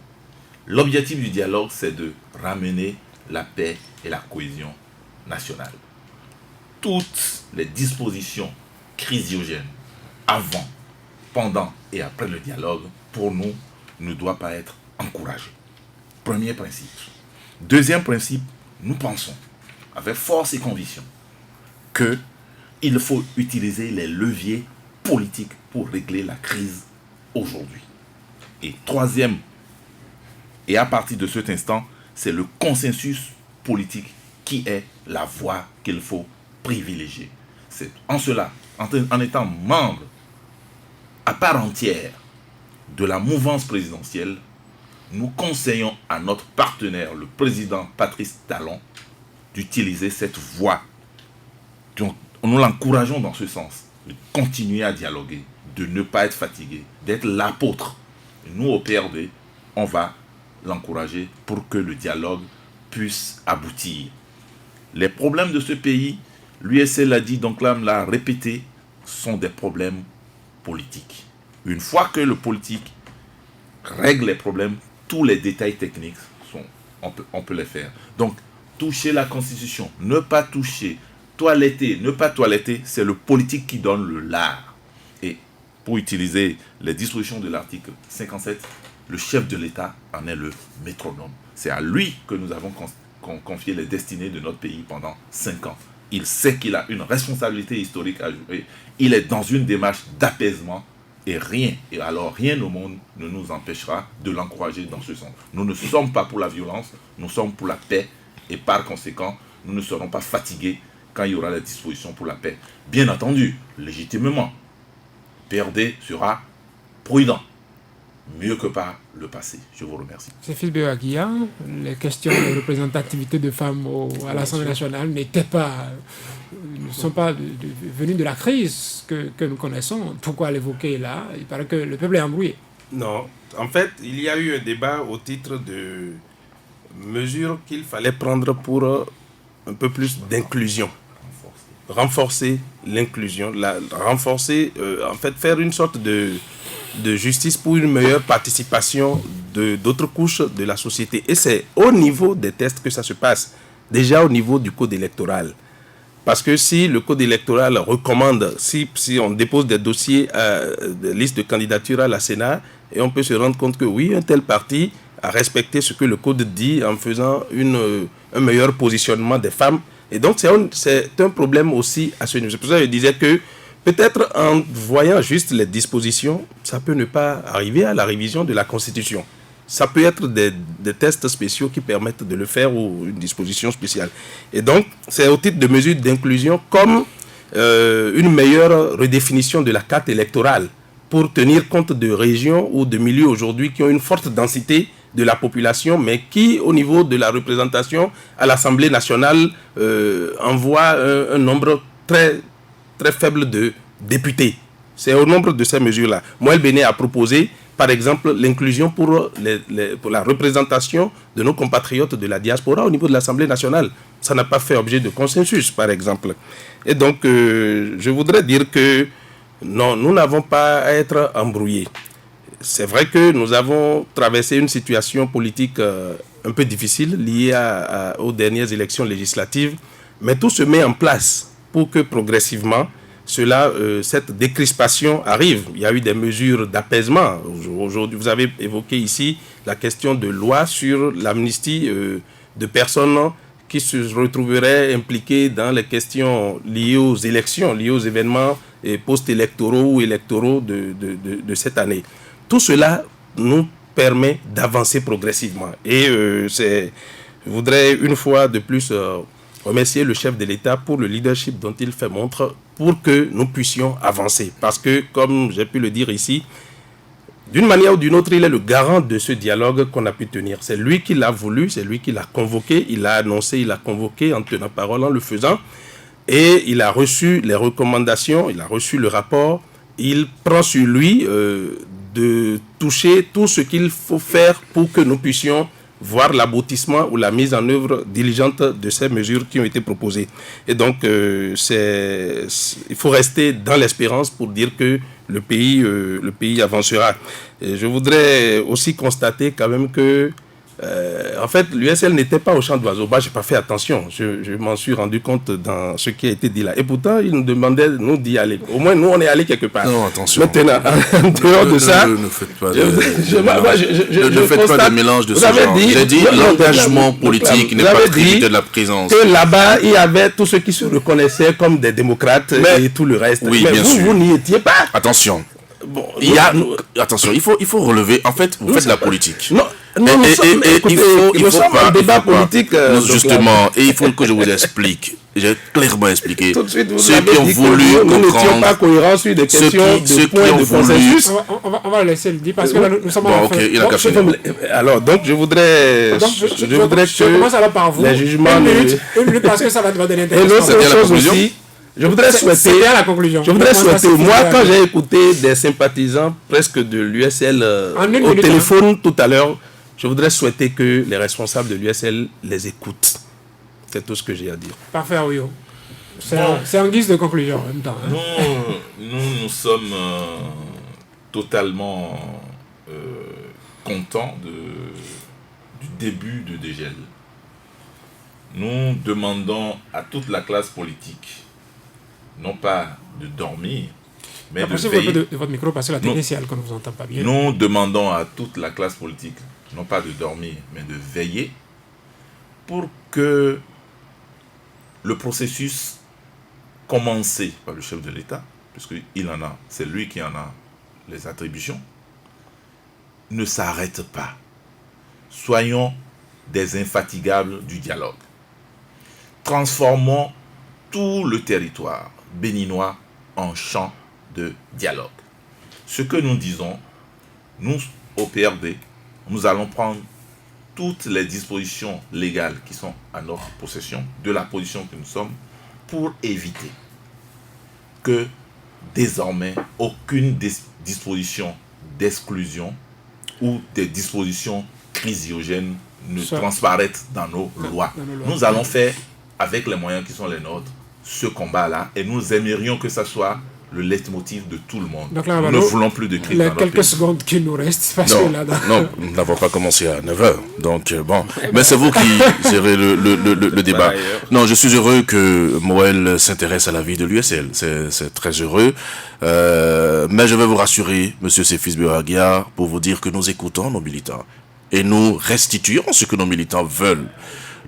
D: L'objectif du dialogue, c'est de ramener la paix et la cohésion nationale. Toutes les dispositions chrysogènes avant, pendant et après le dialogue, pour nous, ne doivent pas être encouragées. Premier principe. Deuxième principe, nous pensons, avec force et conviction, qu'il faut utiliser les leviers politiques pour régler la crise aujourd'hui. Et troisième, et à partir de cet instant, c'est le consensus politique qui est la voie qu'il faut privilégier. C'est en cela, en étant membre à part entière de la mouvance présidentielle, nous conseillons à notre partenaire, le président Patrice Talon, d'utiliser cette voie. Donc, nous l'encourageons dans ce sens, de continuer à dialoguer, de ne pas être fatigué, d'être l'apôtre. Et nous, au PRD, on va l'encourager pour que le dialogue puisse aboutir. Les problèmes de ce pays, l'USL l'a dit, donc là, l'a répété, sont des problèmes politiques. Une fois que le politique règle les problèmes, tous les détails techniques, on peut les faire. Donc, toucher la Constitution, ne pas toucher, toiletter, ne pas toiletter, c'est le politique qui donne le lard. Et pour utiliser les dispositions de l'article 57, le chef de l'État en est le métronome. C'est à lui que nous avons confié les destinées de notre pays pendant 5 ans. Il sait qu'il a une responsabilité historique à jouer. Il est dans une démarche d'apaisement et rien au monde ne nous empêchera de l'encourager dans ce sens. Nous ne sommes pas pour la violence, nous sommes pour la paix et par conséquent, nous ne serons pas fatigués quand il y aura la disposition pour la paix. Bien entendu, légitimement, PRD sera prudent, mieux que par le passé. Je vous remercie.
A: C'est Philippe Bewaguia. Les questions de représentativité de femmes à l'Assemblée nationale ne sont pas venues de la crise que nous connaissons. Pourquoi l'évoquer là? Il paraît que le peuple est embrouillé.
B: Non, en fait, il y a eu un débat au titre de mesures qu'il fallait prendre pour un peu plus d'inclusion. Renforcer l'inclusion, faire une sorte de justice pour une meilleure participation d'autres couches de la société. Et c'est au niveau des tests que ça se passe, déjà au niveau du code électoral. Parce que si le code électoral recommande, si on dépose des dossiers, des listes de candidature à la Sénat, et on peut se rendre compte que oui, un tel parti a respecté ce que le code dit en faisant un meilleur positionnement des femmes. Et donc c'est un problème aussi à ce niveau. C'est pour ça que je disais que peut-être en voyant juste les dispositions, ça peut ne pas arriver à la révision de la Constitution. Ça peut être des tests spéciaux qui permettent de le faire ou une disposition spéciale. Et donc, c'est au titre de mesures d'inclusion comme une meilleure redéfinition de la carte électorale pour tenir compte de régions ou de milieux aujourd'hui qui ont une forte densité de la population, mais qui, au niveau de la représentation à l'Assemblée nationale, envoient un nombre très, très faible de députés. C'est au nombre de ces mesures-là. Moël Béné a proposé, par exemple, l'inclusion pour la représentation de nos compatriotes de la diaspora au niveau de l'Assemblée nationale. Ça n'a pas fait objet de consensus, par exemple. Et donc, je voudrais dire que non, nous n'avons pas à être embrouillés. C'est vrai que nous avons traversé une situation politique un peu difficile liée aux dernières élections législatives, mais tout se met en place pour que progressivement, cette décrispation arrive. Il y a eu des mesures d'apaisement. Aujourd'hui, vous avez évoqué ici la question de loi sur l'amnistie de personnes qui se retrouveraient impliquées dans les questions liées aux élections, liées aux événements post-électoraux ou électoraux de cette année. Tout cela nous permet d'avancer progressivement. Et je voudrais une fois de plus remercier le chef de l'État pour le leadership dont il fait montre pour que nous puissions avancer. Parce que, comme j'ai pu le dire ici, d'une manière ou d'une autre, il est le garant de ce dialogue qu'on a pu tenir. C'est lui qui l'a voulu, c'est lui qui l'a convoqué, il l'a annoncé, il l'a convoqué en tenant parole, en le faisant. Et il a reçu les recommandations, il a reçu le rapport. Il prend sur lui de toucher tout ce qu'il faut faire pour que nous puissions voir l'aboutissement ou la mise en œuvre diligente de ces mesures qui ont été proposées. Et donc, il faut rester dans l'espérance pour dire que le pays avancera. Et je voudrais aussi constater quand même que, en fait, l'USL n'était pas au champ d'oiseaux. Je n'ai pas fait attention. Je m'en suis rendu compte dans ce qui a été dit là. Et pourtant, ils nous demandaient, nous, d'y aller. Au moins, nous, on est allé quelque part.
C: Non, attention.
B: Maintenant, en dehors de ça...
C: Ne faites pas de mélange de ce genre. J'ai dit l'engagement politique n'est pas crédité de la présence.
B: Que là-bas, il y avait tous ceux qui se reconnaissaient comme des démocrates et tout le reste.
C: Oui,
B: mais
C: bien sûr.
B: Vous n'y étiez pas.
C: Attention.
B: Bon,
C: attention, il faut relever. En fait, vous faites de la politique.
B: Non, nous sommes en débat politique.
C: Justement, et il faut que je vous explique. J'ai clairement expliqué.
B: Tout de suite,
C: ceux qui ont voulu
B: nous n'étions pas cohérents sur des questions de points de consensus.
A: On va le laisser le dire parce que là, nous sommes en
C: ok, il a qu'à finir.
B: Alors, donc, je voudrais
A: je commence alors par vous.
B: Les jugements...
A: Une minute parce que ça va donner
B: Et l'autre chose aussi... Je voudrais souhaiter, moi quand j'ai écouté des sympathisants presque de l'USL au téléphone tout à l'heure, je voudrais souhaiter que les responsables de l'USL les écoutent. C'est tout ce que j'ai à dire.
A: Parfait, Oyo. C'est en guise de conclusion en même temps. Hein.
D: Nous sommes totalement contents du début de dégel. Nous demandons à toute la classe politique non pas de dormir, mais de
A: Approchez-vous un peu
D: veiller.
A: de votre micro parce que la technicienne qu'on ne vous entend pas bien.
D: Nous demandons à toute la classe politique, non pas de dormir, mais de veiller pour que le processus commencé par le chef de l'État, puisqu'il en a, c'est lui qui en a les attributions, ne s'arrête pas. Soyons des infatigables du dialogue. Transformons tout le territoire béninois en champ de dialogue. Ce que nous disons, nous, au PRD, nous allons prendre toutes les dispositions légales qui sont à notre possession, de la position que nous sommes, pour éviter que désormais aucune disposition d'exclusion ou des dispositions chrysogènes ne transparaissent dans nos lois. Nous allons faire, avec les moyens qui sont les nôtres, ce combat-là, et nous aimerions que ça soit le leitmotiv de tout le monde.
A: Donc là,
D: nous ne voulons plus de crise dans
A: les
D: notre
A: quelques
D: pays.
A: secondes qu'il nous reste, parce
C: Non,
A: que là,
C: non, nous n'avons pas commencé à 9h. Donc, bon. Mais c'est vous qui gérez le débat.
B: ailleurs.
C: Non, je suis heureux que Moël s'intéresse à la vie de l'USL. C'est très heureux. Mais je vais vous rassurer, monsieur Séfis Béraguia, pour vous dire que nous écoutons nos militants. Et nous restituons ce que nos militants veulent.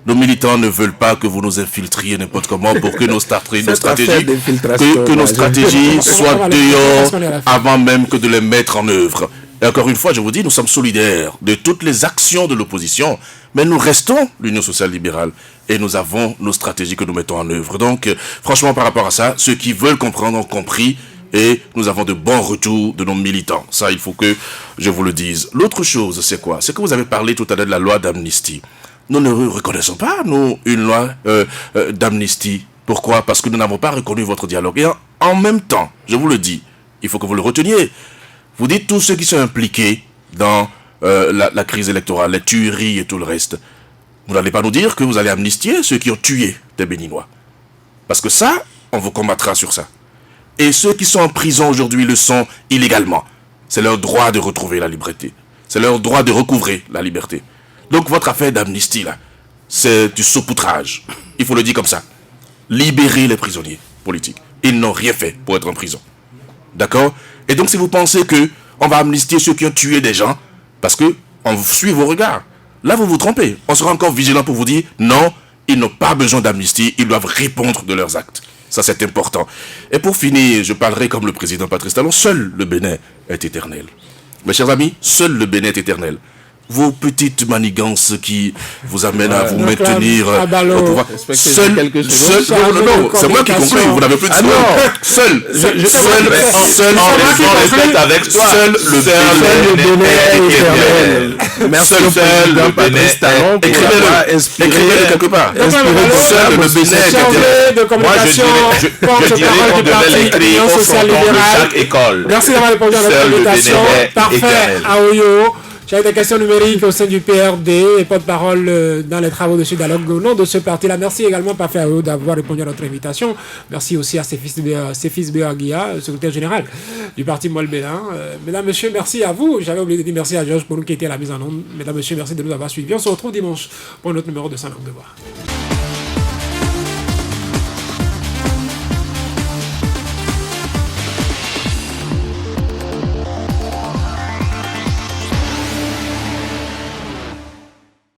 C: Nos militants ne veulent pas que vous nous infiltriez n'importe comment pour que nos stratégies soient dehors avant même que de les mettre en œuvre. Et encore une fois, je vous dis, nous sommes solidaires de toutes les actions de l'opposition, mais nous restons l'Union sociale libérale et nous avons nos stratégies que nous mettons en œuvre. Donc, franchement, par rapport à ça, ceux qui veulent comprendre ont compris et nous avons de bons retours de nos militants. Ça, il faut que je vous le dise. L'autre chose, c'est quoi? C'est que vous avez parlé tout à l'heure de la loi d'amnistie. Nous ne reconnaissons pas, nous, une loi d'amnistie. Pourquoi? Parce que nous n'avons pas reconnu votre dialogue. Et en même temps, je vous le dis, il faut que vous le reteniez. Vous dites tous ceux qui sont impliqués dans la crise électorale, les tueries et tout le reste. Vous n'allez pas nous dire que vous allez amnistier ceux qui ont tué des Béninois. Parce que ça, on vous combattra sur ça. Et ceux qui sont en prison aujourd'hui le sont illégalement. C'est leur droit de retrouver la liberté. C'est leur droit de recouvrer la liberté. Donc votre affaire d'amnistie, là, c'est du saupoutrage. Il faut le dire comme ça. Libérer les prisonniers politiques. Ils n'ont rien fait pour être en prison. D'accord? Et donc si vous pensez que on va amnistier ceux qui ont tué des gens, parce que on suit vos regards, là vous vous trompez. On sera encore vigilant pour vous dire, non, ils n'ont pas besoin d'amnistie, ils doivent répondre de leurs actes. Ça c'est important. Et pour finir, je parlerai comme le président Patrice Talon, seul le Bénin est éternel. Mes chers amis, seul le Bénin est éternel. Vos petites manigances qui vous amènent à vous maintenir au pouvoir. Seul, non, c'est moi qui conclue, vous n'avez plus de seul le Bénin est éternel.
B: Merci
C: Seul le Bénin est écrivez-le quelque part. Seul le Bénin est éternel.
D: Moi, je dirais qu'on devait l'écrire au fronton de chaque école.
A: Merci d'avoir répondu à notre
D: Seul le
A: invitation.
D: Bénin est
A: Parfait,
D: éternel.
A: Aoyo. J'avais des questions numériques au sein du PRD et porte-parole dans les travaux de ce dialogue au nom de ce parti-là. Merci également, Parfait Aoyo, d'avoir répondu à notre invitation. Merci aussi à Séfis Béraguia, secrétaire général du parti Moël Bénin. Mesdames, Messieurs, merci à vous. J'avais oublié de dire merci à Georges pour nous qui était à la mise en onde. Mesdames, Messieurs, merci de nous avoir suivis. On se retrouve dimanche pour un autre numéro de 100 ans de devoir.